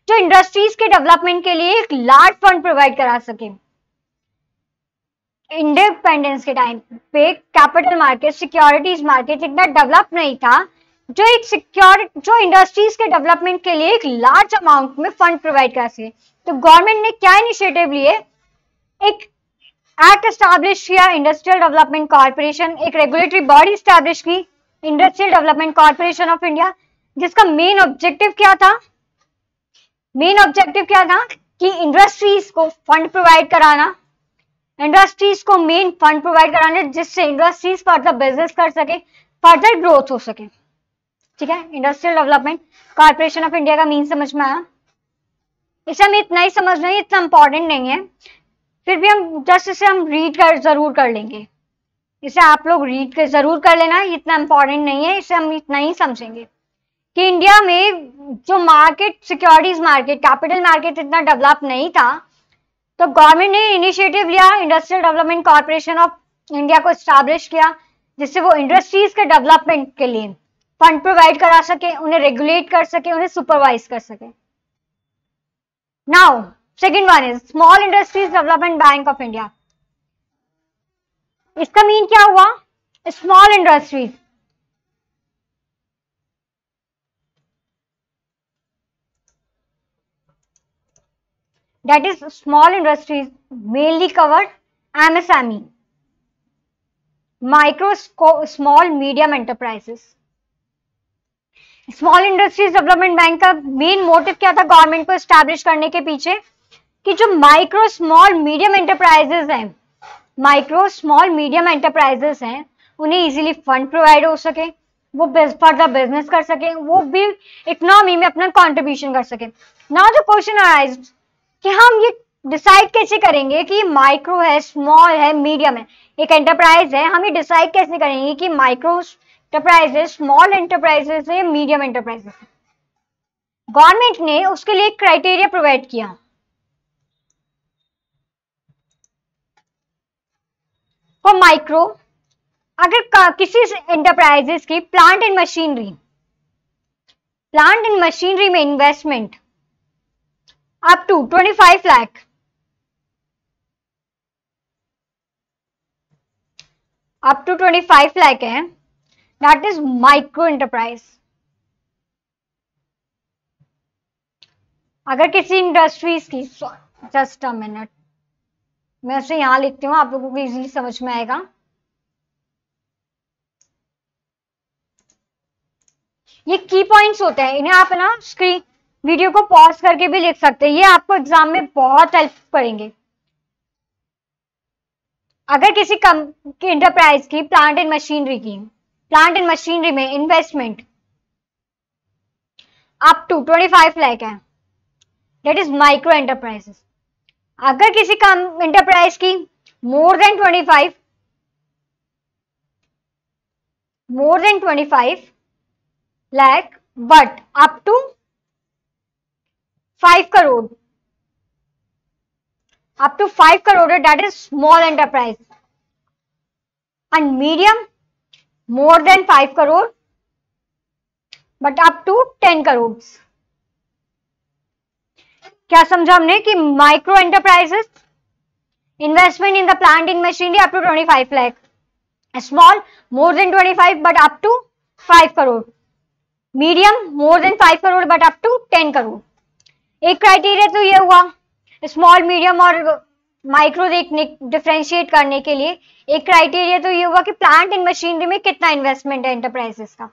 जो इंडस्ट्रीज के डेवलपमेंट के लिए एक लार्ज फंड प्रोवाइड करा सके। इंडिपेंडेंस के टाइम पे कैपिटल मार्केट, सिक्योरिटीज मार्केट इतना डेवलप नहीं था जो इंडस्ट्रीज के डेवलपमेंट के लिए एक लार्ज अमाउंट में फंड प्रोवाइड कर सके। तो गवर्नमेंट ने क्या इनिशिएटिव लिए? एक एक्ट एस्टैब्लिश किया, इंडस्ट्रियल डेवलपमेंट कॉर्पोरेशन, एक रेगुलेटरी बॉडी एस्टैब्लिश की, industrial development corporation of India, जिसका मेन ऑब्जेक्टिव क्या था? मेन ऑब्जेक्टिव क्या था कि इंडस्ट्रीज को फंड प्रोवाइड कराना, इंडस्ट्रीज को मेन फंड प्रोवाइड कराना जिससे इंडस्ट्रीज फर्दर बिजनेस कर सके, फर्दर ग्रोथ हो सके। ठीक है, industrial development corporation of India का मीन समझ में आया? इसे हमें इतना ही समझना है, इतना इंपॉर्टेंट नहीं है, फिर भी हम जस्ट इसे हम रीड कर जरूर कर लेंगे। इसे आप लोग रीड कर जरूर कर लेना, इतना इंपॉर्टेंट नहीं है, इसे हम इतना ही समझेंगे कि इंडिया में जो market, securities market, capital market इतना डेवलप नहीं था, तो गवर्नमेंट ने इनिशिएटिव लिया, industrial development corporation of India को एस्टैब्लिश किया, जिससे वो इंडस्ट्रीज के डेवलपमेंट के लिए फंड प्रोवाइड करा सके, उन्हें रेगुलेट कर सके, उन्हें सुपरवाइज कर सके। Now second one is small industries development bank of India. इसका मीन क्या हुआ? Small industries, that is small industries mainly covered MSME, micro, small, medium enterprises। Small industries development bank का मेन मोटिव क्या था government को establish करने के पीछे? कि जो माइक्रो, स्मॉल, मीडियम एंटरप्राइजेस हैं, माइक्रो, स्मॉल, मीडियम एंटरप्राइजेस हैं, उन्हें इजीली फंड प्रोवाइड हो सके, वो फर्दर बिजनेस कर सके, वो भी इकोनॉमी में अपना कंट्रीब्यूशन कर सके। नाउ द क्वेश्चन अराइज कि हम ये डिसाइड कैसे करेंगे कि माइक्रो है, स्मॉल है, मीडियम है, एक एंटरप्राइज है, हम ये डिसाइड कैसे करेंगे कि माइक्रो एंटरप्राइजेस, स्मॉल एंटरप्राइजेस है, मीडियम एंटरप्राइजेस है? गवर्नमेंट ने उसके लिए एक क्राइटेरिया प्रोवाइड किया। फॉर माइक्रो, अगर किसी एंटरप्राइजेस की प्लांट एंड मशीनरी में investment up to 25 lakh, up to 25 lakh है, that is micro enterprise। अगर किसी इंडस्ट्रीज की, जस्ट अ मिनट, मैं उसे यहां लिखती हूँ, आप लोगों को इजीली समझ में आएगा। ये की पॉइंट्स होते हैं, इन्हें आप ना स्क्रीन वीडियो को पॉज करके भी लिख सकते हैं, ये आपको एग्जाम में बहुत हेल्प करेंगे। अगर किसी इंटरप्राइज की प्लांट एंड मशीनरी में इन्वेस्टमेंट अप टू 25 लाख है, दैट इज माइक्रो एंटरप्राइजेस। अगर किसी एंटरप्राइज की more than 25 lakh but up to 5 crore, up to 5 crore, that is small enterprise, and medium more than 5 crore but up to 10 crores। क्या समझा हमने कि micro enterprises investment in the plant in machinery up to 25 lakh, small more than 25 but up to 5 crore, medium more than 5 crore but up to 10 crore. एक criteria तो ये हुआ, small, medium और micro देखने डिफरेंशिएट करने के लिए एक क्राइटेरिया तो ये होगा कि प्लांट एंड मशीनरी में कितना इन्वेस्टमेंट है एंटरप्राइजेस का।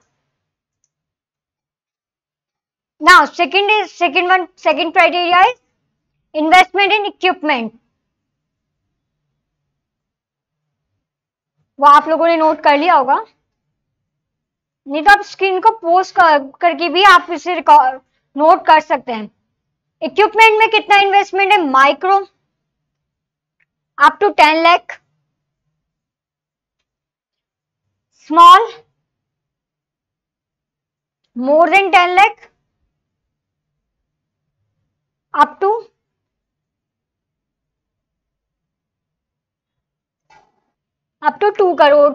Now second criteria is investment in equipment. वो आप लोगों ने नोट कर लिया होगा, नहीं तो आप स्क्रीन को पोस्ट करके भी आप इसे नोट कर सकते हैं। इक्विपमेंट में कितना इन्वेस्टमेंट है? Micro up to 10 lakh, small more than 10 lakh, up to 2 crore,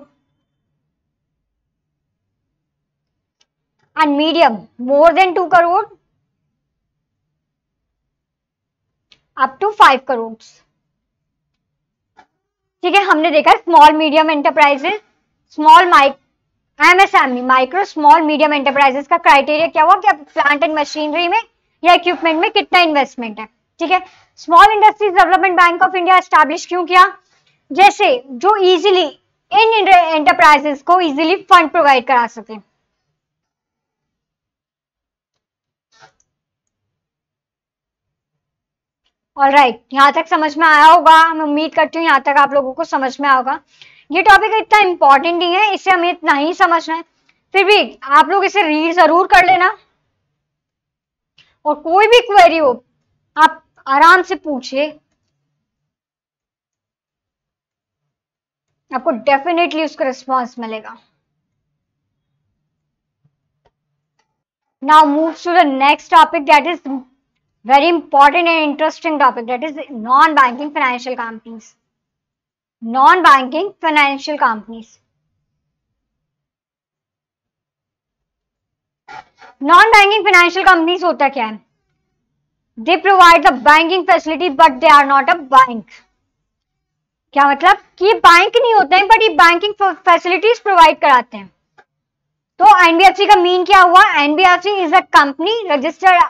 and medium more than 2 crore up to 5 crore. ठीक है, हमने देखा small medium enterprises, small MSME, micro small medium enterprises का क्राइटेरिया क्या हुआ कि प्लांट एंड मशीनरी में या इक्विपमेंट में कितना इन्वेस्टमेंट है। ठीक है, small industries development bank of India establish क्यों किया? जैसे जो इजीली इन एंटरप्राइजेस को इजीली फंड प्रोवाइड करा सके। ऑलराइट, यहां तक समझ में आया होगा, मैं उम्मीद करती हूँ यहां तक आप लोगों को समझ में आया होगा। ये टॉपिक इतना इंपॉर्टेंट नहीं है, इसे हमें इतना ही समझना है, फिर भी आप लोग इसे रीड जरूर कर लेना और कोई भी क्वेरी हो आप आराम से पूछिए, आपको डेफिनेटली उसका रिस्पॉन्स मिलेगा। Now move to the next topic, that is very important and interesting topic, that is non-banking financial companies. Non-banking financial companies. Non-banking financial companies होता क्या है? They provide the banking facility but they are not a bank. क्या मतलब कि bank नहीं होते हैं but ये बैंकिंग फैसिलिटीज प्रोवाइड कराते हैं। तो एनबीएफसी का मीन क्या हुआ? NBFC is a company registered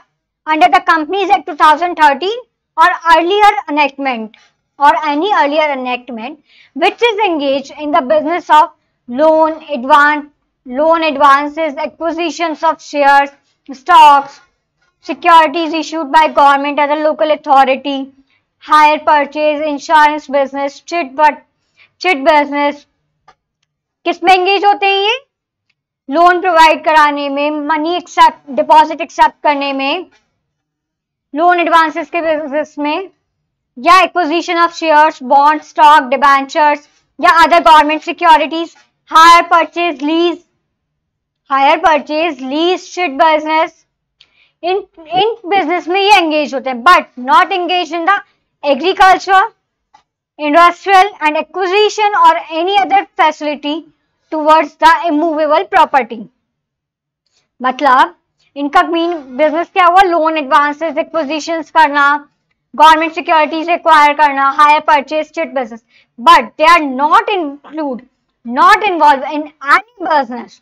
under the Companies Act 2013 or earlier enactment or any earlier enactment which is engaged in the business of loan advances, acquisitions of shares, stocks, securities issued by government or the local authority, hire purchase, insurance business, chit business। किसमें engage होते हैं ये? Loan provide कराने में, money accept deposit accept करने में, loan advances के business में, या acquisition of shares, bond, stock, debentures या other government securities, hire purchase lease, chit business. इन बिजनेस में ये एंगेज होते हैं but not engage in the agriculture, industrial and acquisition और any other facility towards the immovable property. मतलब इनका main business क्या हुआ? लोन एडवांसेस, एक्विजिशंस करना, गवर्नमेंट सिक्योरिटीज एक्वायर करना, hire purchase, chit business, but they are not involve in any business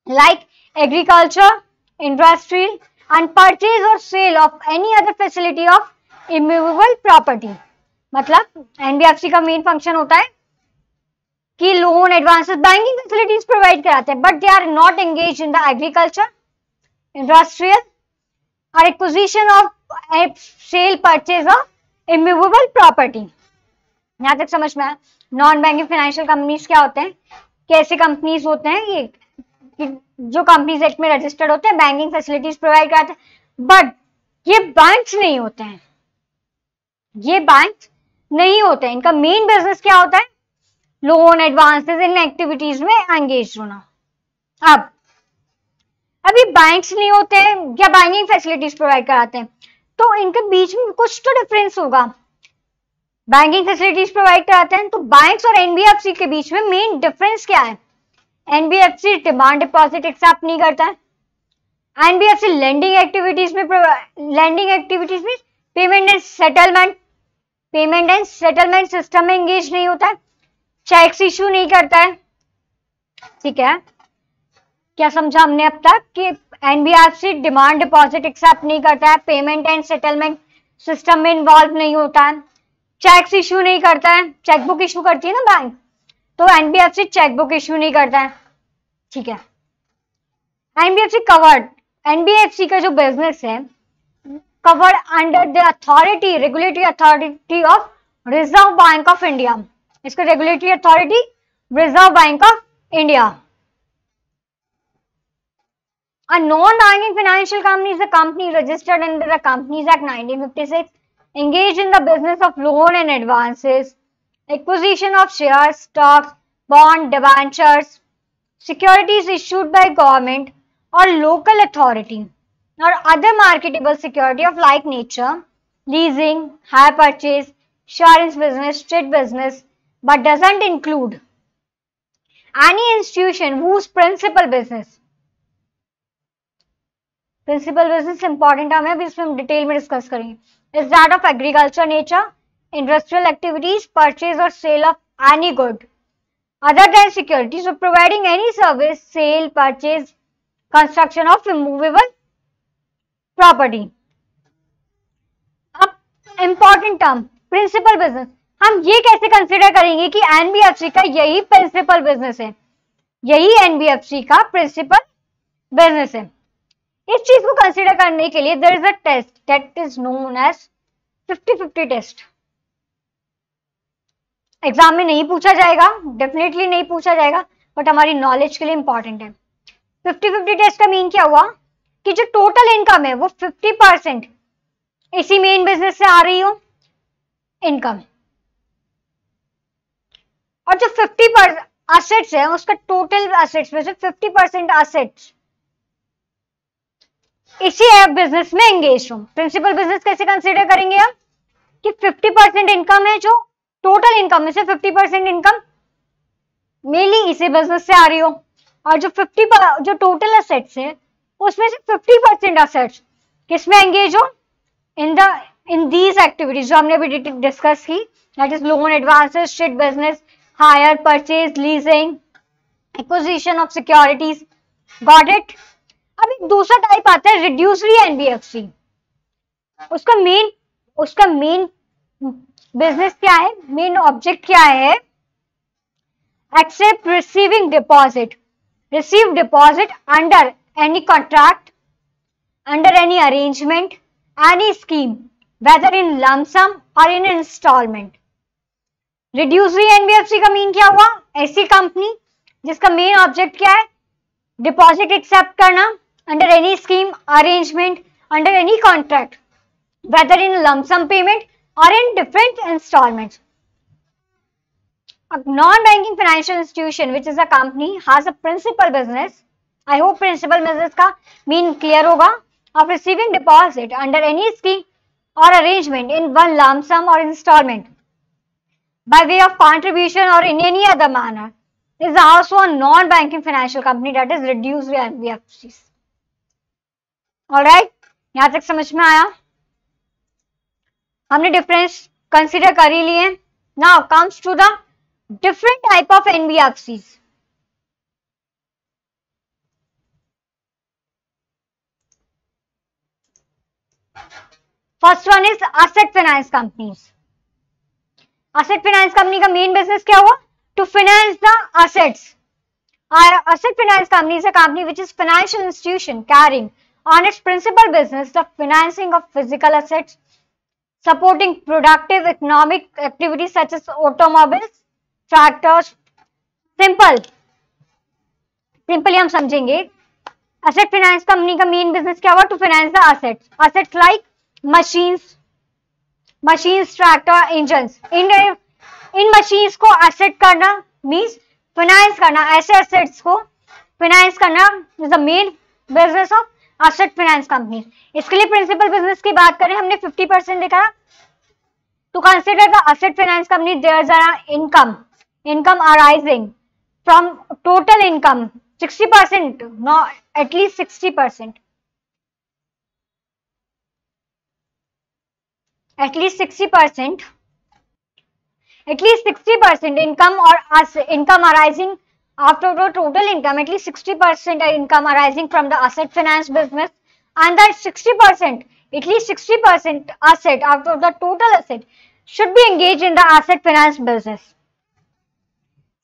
like agriculture, industrial and purchase और sale of any other facility of immovable property. मतलब NBFC का main function होता है कि loan advances, banking facilities provide कराते हैं but they are not engage in the agriculture, industrial और acquisition of sale purchase of immovable property. यहां तक समझ में आया? नॉन बैंकिंग फाइनेंशियल कंपनीज क्या होते हैं, कैसे कंपनीज होते हैं? ये जो कंपनीज एक्ट में रजिस्टर्ड होते हैं, बैंकिंग फैसिलिटीज प्रोवाइड कराते हैं बट ये बैंक्स नहीं होते हैं, ये बैंक्स नहीं होते हैं। इनका मेन बिजनेस क्या होता है? लोन एडवांसेस, इन एक्टिविटीज में एंगेज होना। अब अभी बैंक्स नहीं होते हैं या बैंकिंग फैसिलिटीज प्रोवाइड कराते हैं, तो इनके बीच में कुछ तो डिफरेंस होगा। बैंकिंग फैसिलिटीज प्रोवाइड कराते हैं तो बैंक्स और एनबीएफसी के बीच में मेन डिफरेंस क्या है? एनबीएफसी डिमांड डिपॉजिट एक्सेप्ट नहीं करता है, एनबीएफसी लेंडिंग एक्टिविटीज में पेमेंट एंड सेटलमेंट सिस्टम में एंगेज नहीं होता है, चेक्स इशू नहीं करता है। ठीक है, क्या समझा हमने अब तक कि एनबीएफसी डिमांड डिपॉजिट एक्सेप्ट नहीं करता है, पेमेंट एंड सेटलमेंट सिस्टम में इन्वॉल्व नहीं होता है, चेक्स इश्यू नहीं करता है, चेकबुक इश्यू करती है ना बैंक, तो एनबीएफसी चेकबुक इश्यू नहीं करता है, ठीक है। एनबीएफसी कवर्ड, एनबीएफसी का जो बिजनेस है covered under the authority, regulatory authority of reserve bank of India. इसका regulatory authority Reserve bank of India. A non-banking financial company is a company registered under the Companies Act 1956, engaged in the business of loan and advances, acquisition of shares, stocks, bond, debentures, securities issued by government or local authority, or other marketable security of like nature, leasing, hire purchase, insurance business, trade business, but doesn't include any institution whose principal business important term है, अभी इसमें हम detail में discuss करेंगे। Is that of agriculture nature, industrial activities, purchase और sale of any good other than securities, providing any service, sale, purchase, construction of removable property. अब important term principal business, हम ये कैसे कंसिडर करेंगे कि NBFC का यही प्रिंसिपल बिजनेस है, यही एनबीएफसी का प्रिंसिपल बिजनेस है। इस चीज को कंसीडर करने के लिए there is a test that is known as 50-50 test. Exam में नहीं पूछा जाएगा, डेफिनेटली नहीं पूछा जाएगा, बट हमारी नॉलेज के लिए इंपॉर्टेंट है। 50-50 टेस्ट का मीन क्या हुआ कि जो टोटल इनकम है वो 50% इसी मेन बिजनेस से आ रही हो इनकम, और जो 50% एसेट्स है उसका टोटल एसेट्स में से 50% एसेट्स इसी बिजनेस में एंगेज हो। प्रिंसिपल बिजनेस कैसे कंसीडर करेंगे हम कि 50% इनकम है, जो टोटल इनकम में से 50% इनकम मेनली इसी बिजनेस से आ रही हो, और जो टोटल एसेट्स है उसमें से 50% एसेट्स किसमें एंगेज हो, इन दीज एक्टिविटीज जो हमने अभी डिस्कस की, that is loan, advances, trade business, hire, purchase, leasing, acquisition of securities. Got it. अब एक दूसरा टाइप आता है रिड्यूसरी एनबीएफसी। उसका मेन बिजनेस क्या है, मेन ऑब्जेक्ट क्या है, accept receiving deposit, receive deposit under any contract, under any arrangement, any scheme, whether in lump sum और इन इंस्टॉलमेंट। रिड्यूसरी एनबीएफसी का मीन क्या हुआ, ऐसी कंपनी जिसका मेन ऑब्जेक्ट क्या है, डिपॉजिट एक्सेप्ट करना under any scheme, arrangement, under any contract, whether in lump sum payment or in different installments. A non-banking financial institution, which is a company, has a principal business. I hope principal business का mean clear होगा, of receiving deposit under any scheme or arrangement in one lump sum or installment by way of contribution or in any other manner, is also a non-banking financial company, that is reduced NBFCs. Alright, यहां तक समझ में आया, हमने difference consider कर ही लिए। Now comes to the different type of NBFCs. First one is asset finance companies. Asset finance company का मेन बिजनेस क्या हुआ, to finance the assets. Asset finance company is a company which is financial institution carrying on its principal business the financing of physical assets, supporting productive economic activities such as automobiles, tractors. Simply हम समझेंगे, asset finance company का main business क्या हुआ, to finance the assets like machines, tractor, engines. इन machines को asset करना means finance करना, ऐसे एसेट्स को फाइनेंस करना is the main business of asset finance company. इसके लिए प्रिंसिपल बिजनेस की बात करें, हमने 50% देखा। To consider the asset finance company there is income arising from total income 60%, no at least 60%, at least 60% income और income arising after the total income, at least 60% income arising from the asset finance business, and that 60%, at least 60% asset out of the total asset should be engaged in the asset finance business.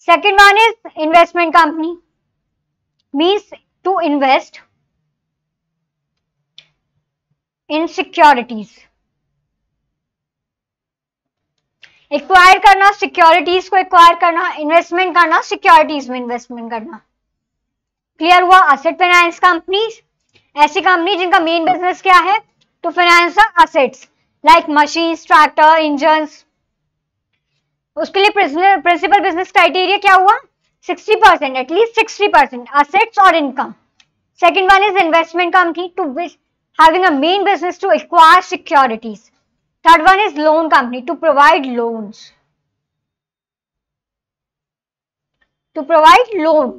Second one is investment company, means to invest in securities. Acquire करना, securities को acquire करना, investment करना, securities में investment करना. Clear हुआ? Asset finance companies ऐसी company जिनका main business क्या है? To finance the assets like machines, tractor, engines. उसके लिए प्रिंसिपल बिजनेस क्राइटेरिया क्या हुआ? 60%, एटलीस्ट 60% एसेट्स और income. Second one is investment company to having a main business to acquire securities. Third one is loan company to provide loans. To provide loan.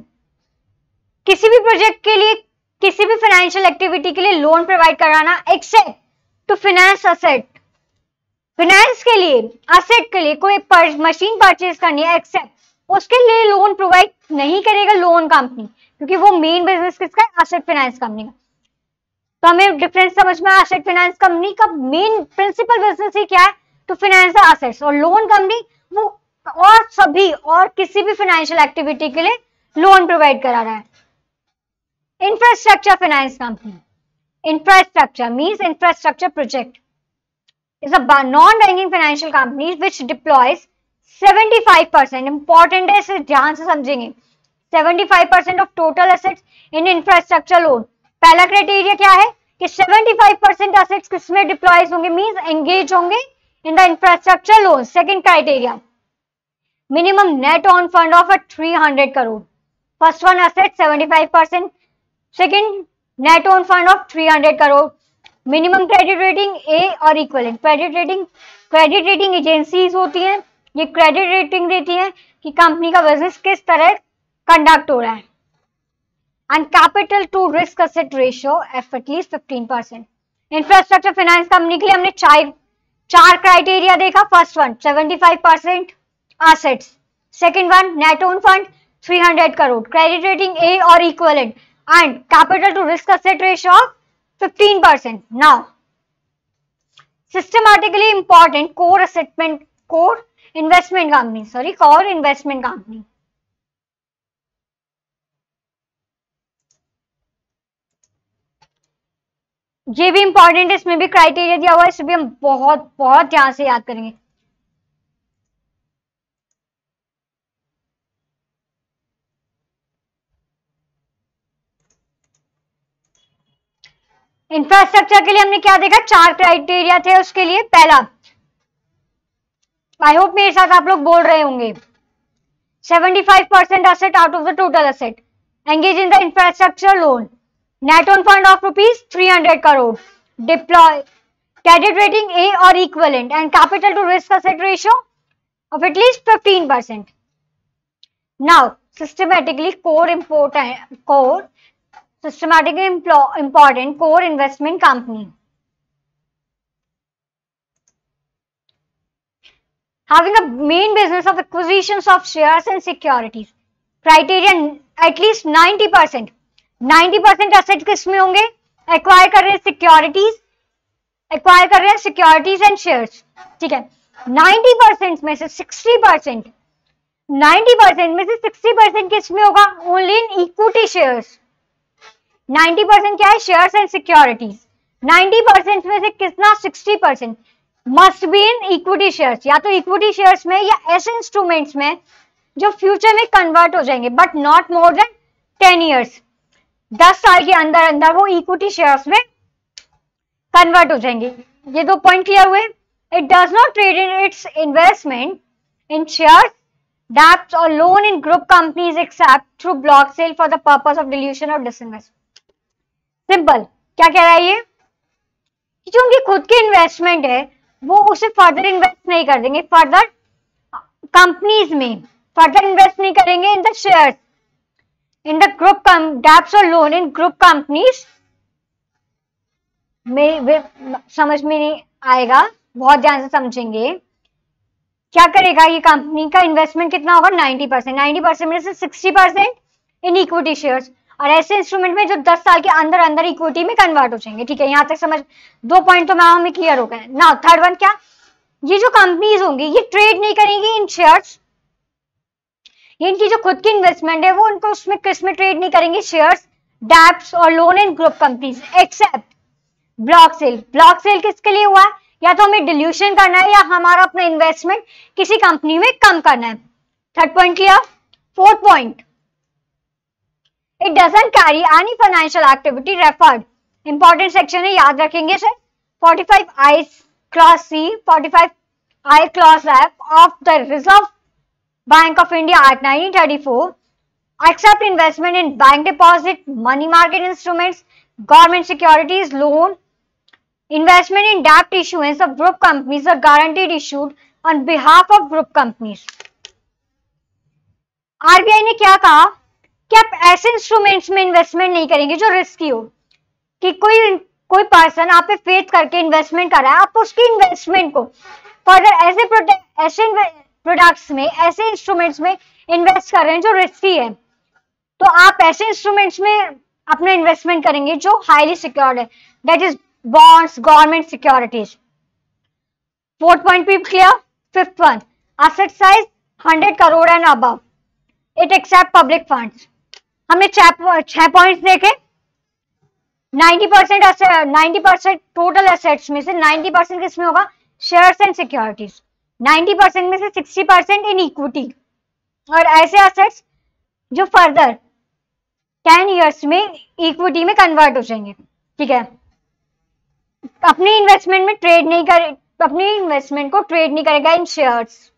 किसी भी project के लिए, किसी भी financial activity के लिए लोन प्रोवाइड कराना, except to finance asset. Finance के लिए, एसेट के लिए कोई मशीन परचेज करनी है, एक्सेप्ट उसके लिए लोन प्रोवाइड नहीं करेगा लोन कंपनी, क्योंकि वो मेन बिजनेस किसका है? एसेट फाइनेंस कंपनी का. तो हमें डिफरेंस समझ में आया. एसेट फाइनेंस कंपनी का मेन प्रिंसिपल बिजनेस ही क्या है? To finance the assets. और लोन कंपनी वो और सभी और किसी भी फाइनेंशियल एक्टिविटी के लिए लोन प्रोवाइड करा रहा है. Infrastructure finance company. Infrastructure means infrastructure project is a non banking financial company which deploys 75%. Important है, इसे ध्यान से समझेंगे. 75% of total assets in infrastructure loan. पहला क्राइटेरिया क्या है कि 75% एसेट्स किसमें डिप्लॉयज होंगे, मींस एंगेज होंगे in the infrastructure loan. Second criteria minimum net on fund of 300 crore. First one asset 75%, second net on fund of 300 crore. Minimum credit rating A और equivalent. Credit rating agencies होती हैं, ये credit rating देती है कि company का business किस तरह कंडक्ट हो रहा है. And capital to risk asset ratio at least 15%. Infrastructure finance company के लिए हमने चार क्राइटेरिया देखा. First one 75% assets, second one net own fund 300 crore, credit rating A और equivalent, and capital to risk asset ratio of 15%. Now systematically important core investment company. ये भी important है, इसमें भी क्राइटेरिया दिया हुआ है, इसे भी हम बहुत बहुत ध्यान से याद करेंगे. इंफ्रास्ट्रक्चर के लिए हमने क्या देखा? 4 क्राइटेरिया थे उसके लिए. पहला, आई होप मेरे साथ आप लोग बोल रहे होंगे, 75% asset out of the total asset, engage in the infrastructure loan, net on fund of ₹300 crore, deploy credit rating A और equivalent, and capital to risk asset ratio of at least 15%. Now systematically important core investment company having a main business of acquisitions of shares and securities. Criteria at least 90%. 90% asset किसमें होंगे? Acquire कर रहे हैं securities and shares. ठीक है. 90% में से 60% 90% में से 60% किसमें होगा? Only in equity shares. 90% क्या है? Shares and securities. 90% में से कितना? 60% must be in equity shares, या तो इक्विटी शेयर्स में या ऐसे इंस्ट्रूमेंट्स में जो फ्यूचर में कन्वर्ट हो जाएंगे, but not more than 10 years. 10 साल के अंदर अंदर वो इक्विटी शेयर्स में कन्वर्ट हो जाएंगे. ये 2 पॉइंट क्लियर हुए. It does not trade in its investment in shares, debts और loan in group companies except through block sale for the purpose of dilution और डिसइन्वेस्टमेंट. सिंपल. क्या कह रहा है ये? कि जो उनकी खुद की इन्वेस्टमेंट है वो उसे फर्दर इन्वेस्ट नहीं कर देंगे, फर्दर कंपनीज में फर्दर इन्वेस्ट नहीं करेंगे in the shares, in the group debts और लोन इन ग्रुप कंपनीज में. समझ में नहीं आएगा, बहुत ध्यान से समझेंगे. क्या करेगा ये? कंपनी का इन्वेस्टमेंट कितना होगा? 90%. 90% में से 60% इन इक्विटी शेयर्स, और ऐसे इंस्ट्रूमेंट में जो 10 साल के अंदर अंदर इक्विटी में कन्वर्ट हो जाएंगे. ठीक है, यहां तक समझ. 2 पॉइंट तो हमें क्लियर हो गए. नाउ थर्ड वन क्या? ये जो कंपनीज होंगी ये ट्रेड नहीं करेंगी इन शेयर्स, ये इनकी जो खुद की इन्वेस्टमेंट है वो उनको उसमें किस में ट्रेड नहीं करेंगे, शेयर्स, डेब्ट्स और loan in group companies, except block sale. Block sale किसके लिए हुआ है, या तो हमें डिल्यूशन करना है या हमारा अपना इन्वेस्टमेंट किसी कंपनी में कम करना है। Third point clear. Fourth point, it doesn't carry any financial activity referred, important section है, याद रखेंगे sir. 45 I clause C, 45 I clause F of the Reserve Bank of India Act 1934 accept investment in bank deposit, money market instruments, government securities, loan, investment in debt issuance of group companies are guaranteed issued on behalf of group companies. RBI ने क्या कहा कि आप ऐसे instruments में investment नहीं करेंगे जो रिस्की हो, कि कोई पर्सन आप पे फेथ करके इन्वेस्टमेंट कर रहा है, आप उसकी इन्वेस्टमेंट को फर्दर ऐसे प्रोडक्ट्स में, ऐसे इंस्ट्रूमेंट्स में इन्वेस्ट कर रहे हैं जो रिस्की है, तो आप ऐसे इंस्ट्रूमेंट्स में अपना इन्वेस्टमेंट करेंगे जो हाईली सिक्योर्ड है, that is bonds, government securities. Fourth point भी clear. Fifth one, asset size 100 crore and above, it accept public funds. हमने 6 पॉइंट्स देखे। 90% टोटल एसेट्स में से 90% किसमें होगा, शेयर्स एंड सिक्योरिटीज, 90% में से 60% इन इक्विटी, और ऐसे एसेट्स जो फर्दर 10 इयर्स में इक्विटी में कन्वर्ट हो जाएंगे। ठीक है, अपनी इन्वेस्टमेंट में ट्रेड नहीं करे, अपनी इन्वेस्टमेंट को ट्रेड नहीं करेगा in shares,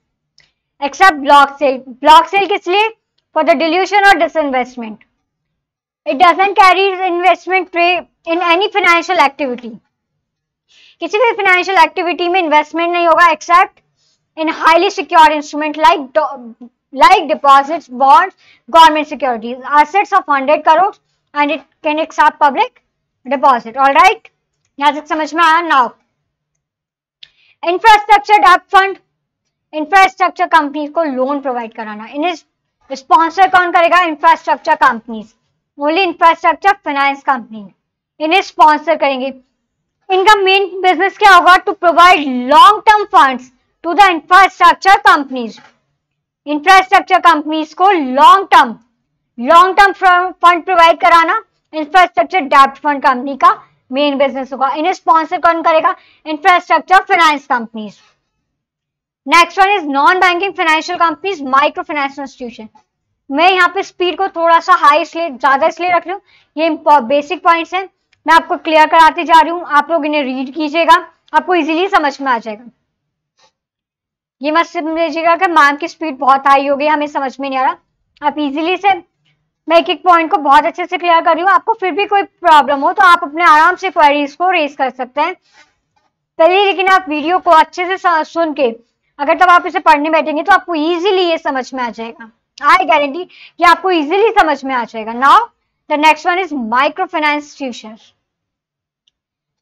except block sale. Block sale किस लिए, फॉर द डिल्यूशन और disinvestment. It doesn't carry investment trade in any financial activity, किसी भी फाइनेंशियल एक्टिविटी में इन्वेस्टमेंट नहीं होगा except in highly secured instrument like deposits, bonds, government securities, assets of 100 crores and it can accept public deposit. All right, यहाँ तक समझ में आया। नाउ इंफ्रास्ट्रक्चर डेब्ट फंड, इंफ्रास्ट्रक्चर कंपनीज को लोन प्रोवाइड कराना, इन्हें स्पॉन्सर कौन करेगा, infrastructure companies, only infrastructure finance company इन्हें स्पॉन्सर करेंगे। इनका मेन बिजनेस क्या होगा, to provide long term funds to the infrastructure companies. Infrastructure companies को लॉन्ग टर्म फंड प्रोवाइड कराना इंफ्रास्ट्रक्चर डेब्ट फंड कंपनी का मेन बिजनेस होगा। इन्हें स्पॉन्सर कौन करेगा, infrastructure finance companies. Next one is non banking financial companies, micro financial institution. मैं यहाँ पे स्पीड को थोड़ा सा हाई ज्यादा इसलिए रख रही हूँ, ये बेसिक पॉइंट्स हैं, मैं आपको क्लियर कराती जा रही हूँ, आप लोग इन्हें रीड कीजिएगा, आपको इजीली समझ में आ जाएगा। ये मत समझिएगा कि मैम की स्पीड बहुत हाई हो गई, हमें समझ में नहीं आ रहा। आप इजीली से, मैं एक पॉइंट को बहुत अच्छे से क्लियर कर रही हूँ, आपको फिर भी कोई प्रॉब्लम हो तो आप अपने आराम से क्वेरीज को रेज कर सकते हैं पहले, लेकिन आप वीडियो को अच्छे से सुन के अगर तब आप इसे पढ़ने बैठेंगे तो आपको इजीली ये समझ में आ जाएगा। आई गारंटी कि आपको इजीली समझ में आ जाएगा। Now the next one is micro finance institutions.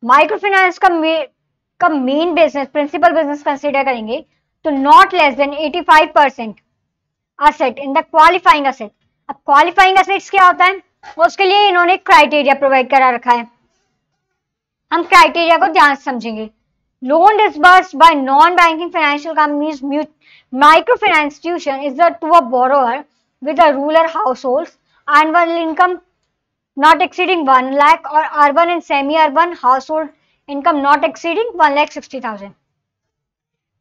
Micro finance का main business, principal business consider करेंगे तो not less than 85% asset in the qualifying asset. अब क्वालिफाइंग असेट्स क्या होता है, उसके लिए इन्होंने क्राइटेरिया प्रोवाइड करा रखा है, हम क्राइटेरिया को ध्यान से समझेंगे। Loan disbursed by non-banking financial companies, microfinance institution is to a borrower with a rural households, annual income not exceeding 1 lakh or urban and semi-urban household income not exceeding 1,60,000।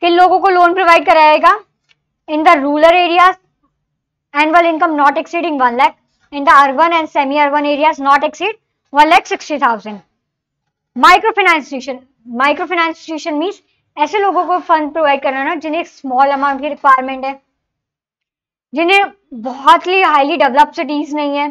किन लोगों को लोन प्रोवाइड कराएगा, इन the rural areas annual income not exceeding 1 lakh, in the urban and semi-urban areas not exceed 1,60,000। Microfinance institution means ऐसे लोगों को fund provide कराना जिन्हें small amount की रिक्वायरमेंट है, जिन्हें बहुत ही हाईली डेवलप सिटीज नहीं है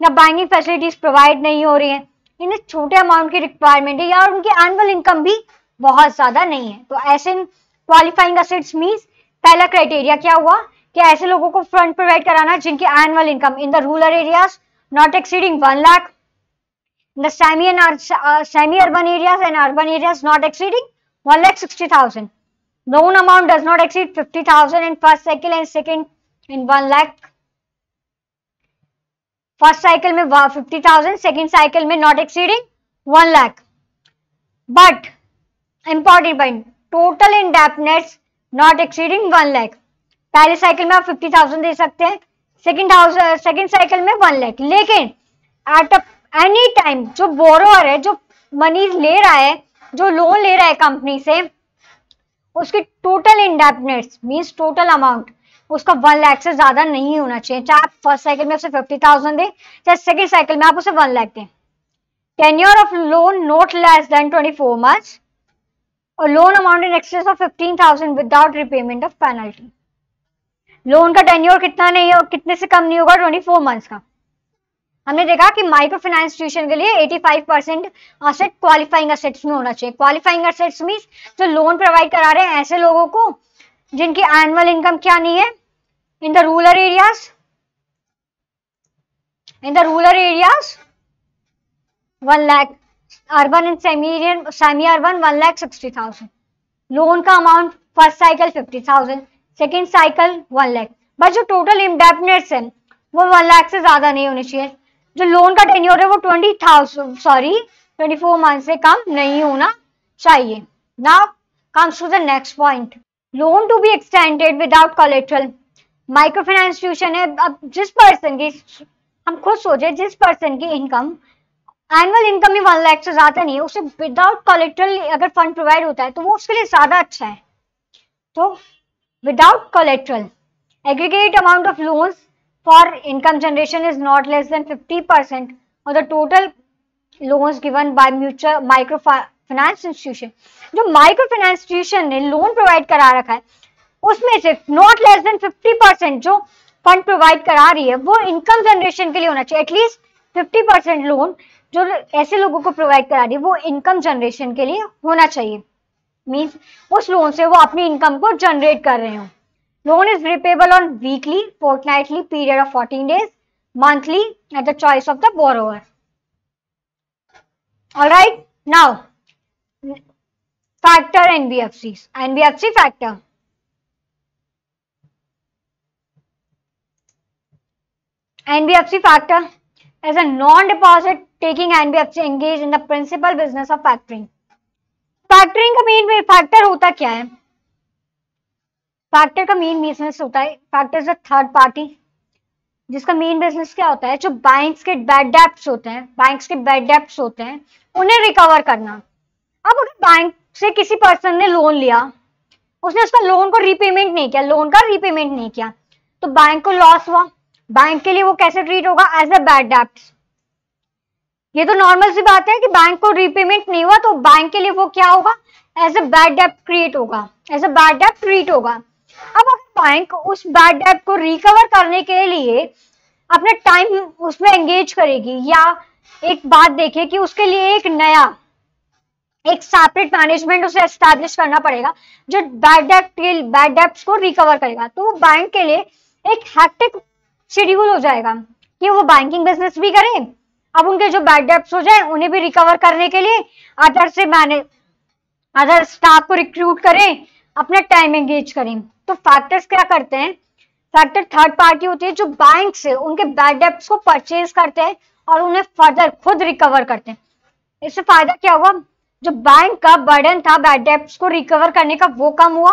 या बैंकिंग फैसिलिटीज प्रोवाइड नहीं हो रही है, इन्हें छोटे अमाउंट की रिक्वायरमेंट है या उनकी एनुअल इनकम भी बहुत ज्यादा नहीं है। तो ऐसे क्वालिफाइंग असेट्स मीन्स पहला क्राइटेरिया क्या हुआ कि ऐसे लोगों को फंड प्रोवाइड कराना जिनकी annual income in the rural areas not exceeding 1 lakh, in the semi-urban areas and urban areas not exceeding 1,60,000. Loan amount does not exceed 50,000 in first cycle and second in 1 lakh. First cycle में 50,000, second cycle में not exceeding 1 lakh. But important point, total indebtedness not exceeding 1 lakh. पहले cycle में आप 50,000 दे सकते हैं, second cycle में 1 लाख। लेकिन at any time जो बोरोअर है, जो मनी ले रहा है, जो लोन ले रहा है कंपनी से, उसकी total indebtedness means total amount उसका 1 लाख से ज्यादा नहीं होना चाहिए। चाहे आप फर्स्ट साइकिल में उसे 50,000 दे, चाहे सेकंड साइकिल में आप उसे 1 लाख दें। Tenure of loan not less then 24 months और loan amount in excess of 15,000 without repayment of penalty. Loan का टेन्योर कितना नहीं हो, कितने से कम नहीं होगा, 24 months का। हमने देखा कि माइक्रो फाइनेंस इंस्टीट्यूशन के लिए 85% असेट क्वालिफाइंग असेट्स में होना चाहिए। क्वालिफाइंग असेट्स मींस जो लोन प्रोवाइड करा रहे हैं ऐसे लोगों को जिनकी एनुअल इनकम क्या नहीं है, in the rural areas 1 lakh, urban and semi urban 1,60,000। Loan का amount first cycle 50,000, second cycle 1 lakh. But जो टोटल इंडेप्टनेस है वो 1 लाख से ज्यादा नहीं होनी चाहिए। जो लोन का टेन्योर है वो 24 मंथ से कम नहीं होना चाहिए। Now comes to the next point, loan to be extended without collateral. Micro finance institution है, अब जिस पर्सन की, हम खुद सोचे, जिस पर्सन की इनकम एनुअल इनकम ही 1 लाख से ज्यादा नहीं है, उसे विदाउट कोलेटरल अगर फंड प्रोवाइड होता है तो वो उसके लिए ज्यादा अच्छा है। तो without collateral aggregate amount of loans for income generation is not less then 50% of the total loans given by mutual micro finance institution. जो माइक्रो फाइनेंस इंस्टीट्यूशन ने लोन प्रोवाइड करा रखा है उसमें से नॉट लेस देन 50% जो fund provide करा रही है वो इनकम जनरेशन के लिए होना चाहिए। एटलीस्ट 50% लोन जो ऐसे लोगों को प्रोवाइड करा रही है वो इनकम जनरेशन के लिए होना चाहिए। मीन्स उस लोन से वो अपनी इनकम को जनरेट कर रहे हो। Loan is repayable on weekly, fortnightly, period of 14 days, monthly at the choice of the borrower. All right, now factor NBFCs. NBFC factor. NBFC factor is a non-deposit taking NBFC engaged in the principal business of factoring. Factoring का main factor होता क्या है? Factor का main business होता है, factor is a third party जिसका main business क्या होता है, जो बैंक्स के बैड डेब्ट्स होते हैं उन्हें रिकवर करना। अब अगर बैंक से किसी पर्सन ने लोन लिया, उसने उसका लोन को रीपेमेंट नहीं किया तो बैंक को लॉस हुआ। बैंक के लिए वो कैसे ट्रीट होगा? As a bad debts. ये तो नॉर्मल सी बात है कि बैंक को रीपेमेंट नहीं हुआ तो बैंक के लिए वो क्या होगा? एज अ बैड डेब्ट ट्रीट होगा। अब अगर बैंक उस बैड डेब्ट को रिकवर करने के लिए अपना टाइम उसमें एंगेज करेगी या एक बात देखिए कि उसके लिए एक सेपरेट मैनेजमेंट उसे एस्टैब्लिश करना पड़ेगा जो बैड डेब्ट्स को रिकवर करेगा, तो वो बैंक के लिए एक हैक्टिक शेड्यूल हो जाएगा कि वो बैंकिंग बिजनेस भी करें, अब उनके जो बैड डेब्ट्स हो जाए उन्हें भी रिकवर करने के लिए अदर स्टाफ को रिक्रूट करें, अपना टाइम एंगेज करें। तो फैक्टर्स क्या करते हैं? फैक्टर थर्ड पार्टी होती है जो बैंक से उनके बैड डेब्ट्स को परचेज करते हैं और उन्हें फर्दर खुद रिकवर करते हैं। इससे फायदा क्या हुआ? जो बैंक का बर्डन था बैड डेब्ट्स को रिकवर करने का वो कम हुआ,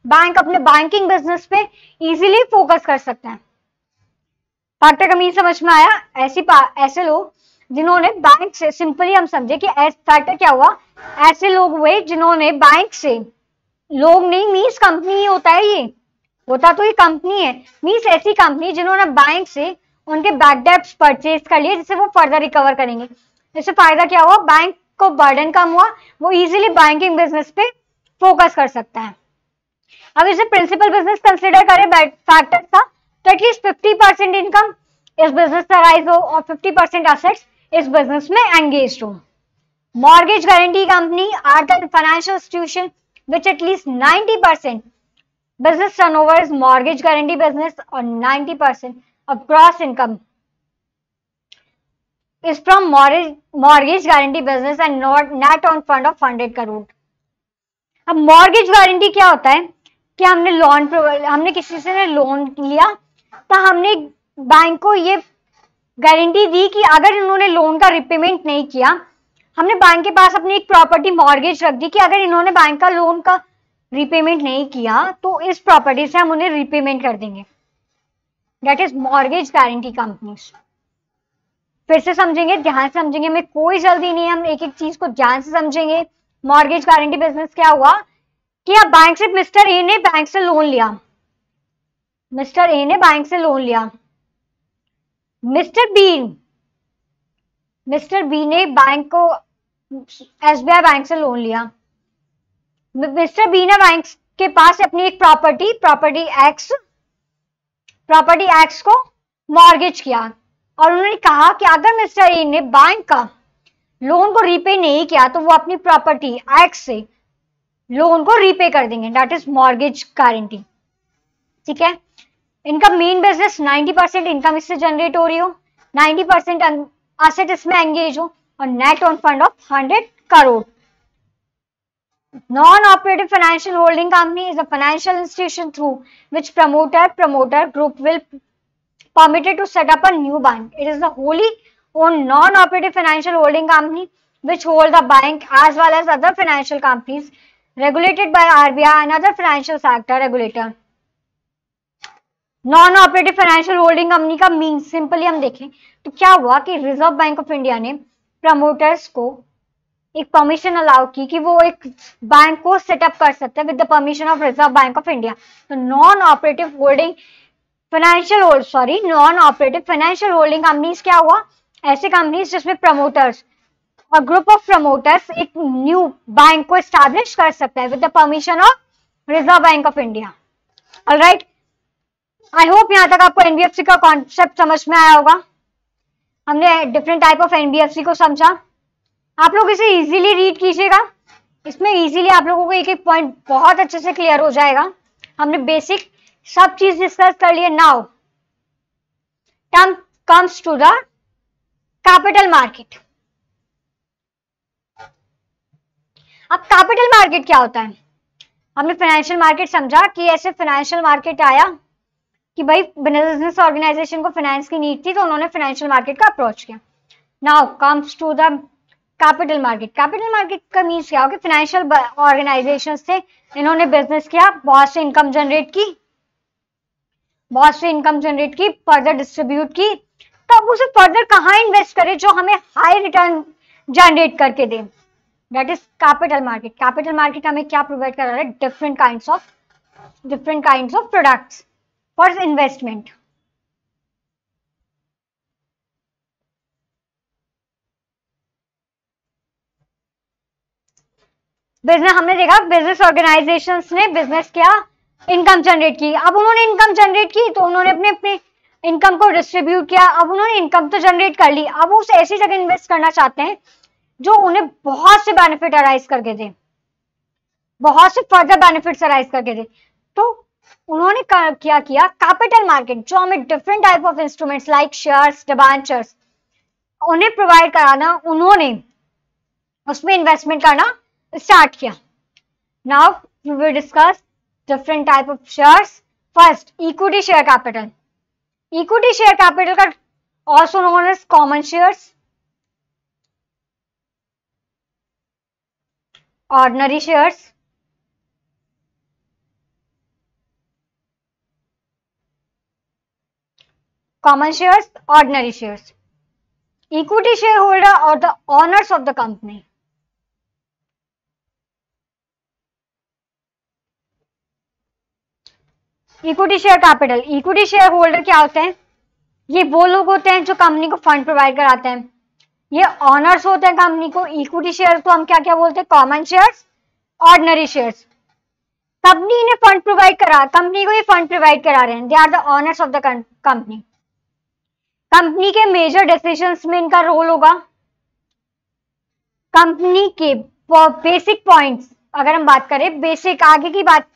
बैंक अपने बैंकिंग बिजनेस पे इजीली फोकस कर सकते हैं। फैक्टर का मीन समझ में आया? ऐसे लोग जिन्होंने बैंक से, सिंपली हम समझे कि फैक्टर क्या हुआ, ऐसे लोग हुए जिन्होंने बैंक से, लोग नहीं मीन्स कंपनी ही होता है, ये होता तो ये कंपनी है, मीन्स ऐसी कंपनी जिन्होंने बैंक से उनके बैड डेब्ट्स परचेज कर लिए जिससे वो फर्दर रिकवर करेंगे। इससे फायदा क्या हुआ? बैंक को बर्डन कम हुआ, वो इजीली बैंकिंग बिजनेस पे फोकस कर सकता है। अब इसे प्रिंसिपल बिजनेस कंसिडर करें फैक्टर का तो एटलीस्ट 50% इनकम इस बिजनेस से राइज हो और 50% एसेट्स इस बिजनेस में एंगेज हो। Mortgage guarantee company are the financial institution which at least 90% business turnover is mortgage guarantee business or 90% of gross income is from mortgage guarantee business and not net on fund of 100 crore। अब mortgage guarantee क्या होता है कि हमने किसी से loan लिया तो हमने बैंक को ये गारंटी दी कि अगर इन्होंने लोन का रिपेमेंट नहीं किया, हमने बैंक के पास अपनी एक प्रॉपर्टी मॉर्गेज रख दी कि अगर इन्होंने बैंक का लोन का रीपेमेंट नहीं किया तो इस प्रॉपर्टी से हम उन्हें रीपेमेंट कर देंगे, that is mortgage guarantee companies. फिर से समझेंगे, ध्यान से समझेंगे, हमें कोई जल्दी नहीं है, हम एक एक चीज को ध्यान से समझेंगे। मॉर्गेज गारंटी बिजनेस क्या हुआ कि अब बैंक से मिस्टर ए ने बैंक से लोन लिया, मिस्टर ए ने बैंक से लोन लिया, मिस्टर बी ने बैंक को एसबीआई बैंक से लोन लिया। मिस्टर बी ने बैंक के पास अपनी एक प्रॉपर्टी एक्स को मॉर्गेज किया और उन्होंने कहा कि अगर मिस्टर ए ने बैंक का लोन को रीपे नहीं किया तो वो अपनी प्रॉपर्टी एक्स से लोन को रीपे कर देंगे, दैट इज मॉर्गेज गारंटी। ठीक है, इनका मेन बिजनेस 90% इनकम इससे जनरेट हो रही हो, 90% एसेट इसमें एंगेज हो और net on fund of 100 crore. Non-operative financial holding company is a financial institution through which promoter group will permitted to set up a new bank. It is the wholly owned non-operative financial holding company which hold the bank as well as other financial companies regulated by RBI and other financial sector regulator. Non operative financial holding company का mean simply हम देखें तो क्या हुआ कि reserve bank of India ने promoters को एक परमिशन अलाउ की कि वो एक बैंक को सेटअप कर सकते हैं with the permission of reserve bank of India. तो non operative financial holding companies क्या हुआ, ऐसे कंपनीज जिसमें प्रमोटर्स और ग्रुप ऑफ प्रमोटर्स एक न्यू बैंक को एस्टैब्लिश कर सकते हैं with the permission of reserve bank of India. Alright, I hope यहां तक आपको एनबीएफसी का कॉन्सेप्ट समझ में आया होगा। हमने डिफरेंट टाइप ऑफ एनबीएफसी को समझा। आप लोग इसे इजीली रीड कीजिएगा, इसमें इजीली आप लोगों को एक एक पॉइंट बहुत अच्छे से क्लियर हो जाएगा। हमने बेसिक सब चीज डिस्कस कर लिए। Now term comes to the capital market. अब कैपिटल मार्केट क्या होता है? हमने फाइनेंशियल मार्केट समझा कि ऐसे फाइनेंशियल मार्केट आया कि भाई बिजनेस ऑर्गेनाइजेशन को फाइनेंस की नीड थी तो उन्होंने फाइनेंशियल मार्केट का अप्रोच किया। Now comes to the capital market. Capital market का मीन्स क्या हो कि फाइनेंशियल ऑर्गेनाइजेशन से इन्होंने बिजनेस किया, बहुत से इनकम जनरेट की, फर्दर डिस्ट्रीब्यूट की, तब उसे फर्दर कहाँ इन्वेस्ट करे जो हमें हाई रिटर्न जनरेट करके दे, that is capital market. Capital market हमें क्या प्रोवाइड कर रहा है? Different kinds of products for investment. Business हमने देखा, बिजनेस ऑर्गेनाइजेशंस ने बिजनेस किया, इनकम जनरेट की। अब उन्होंने इनकम जनरेट की तो उन्होंने अपने इनकम को डिस्ट्रीब्यूट किया। अब उन्होंने इनकम तो जनरेट कर ली, अब वो उसे ऐसी जगह इन्वेस्ट करना चाहते हैं जो उन्हें बहुत से बेनिफिट अराइज करके दे, बहुत से फर्दर बेनिफिट्स अराइज करके दे। तो उन्होंने क्या किया? कैपिटल मार्केट जो हमें different type of instruments like shares, debentures उन्हें प्रोवाइड कराना, उन्होंने उसमें इन्वेस्टमेंट करना स्टार्ट किया। Now we will discuss different type of shares. First, equity share capital. Equity share capital का also known as common shares, ordinary shares, common shares, ordinary shares, equity shareholder or the owners of the company. Equity share capital, equity share holder क्या होते हैं? ये वो लोग होते हैं जो कंपनी को फंड प्रोवाइड कराते हैं। ये ऑनर्स होते हैं कंपनी को। इक्विटी शेयर को हम क्या क्या बोलते हैं? Common shares, ordinary shares. Company ने फंड प्रोवाइड करा, कंपनी को ये फंड प्रोवाइड करा रहे हैं, they are the owners of the company. Company के मेजर डिसीजंस में इनका रोल होगा। कंपनी के बेसिक पॉइंट्स, अगर हम बात करें बेसिक, आगे की बात,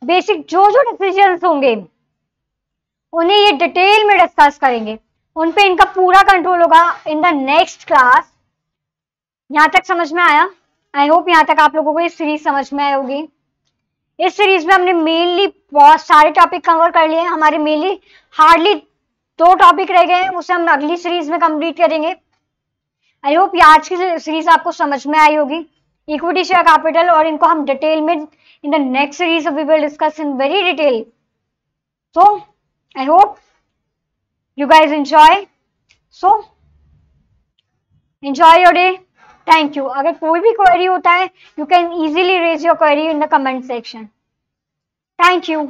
बेसिक जो डिसीजंस होंगे उन्हें ये डिटेल में डिस्कस करेंगे, उन पे इनका पूरा कंट्रोल होगा इन द नेक्स्ट क्लास। यहां तक समझ में आया? आई होप यहां तक आप लोगों को ये सीरीज समझ में आई होगी। इस सीरीज में हमने मेनली बहुत सारे टॉपिक कवर कर लिए हैं। हमारे मेनली हार्डली 2 टॉपिक रह गए हैं, उसे हम अगली सीरीज में कंप्लीट करेंगे। आई होप ये आज की सीरीज आपको समझ में आई होगी। इक्विटी शेयर कैपिटल, और इनको हम डिटेल में in the next series we will discuss in very detail. So I hope you guys enjoy. So enjoy your day. Thank you. अगर कोई भी query होता है, you can easily raise your query in the comment section. Thank you.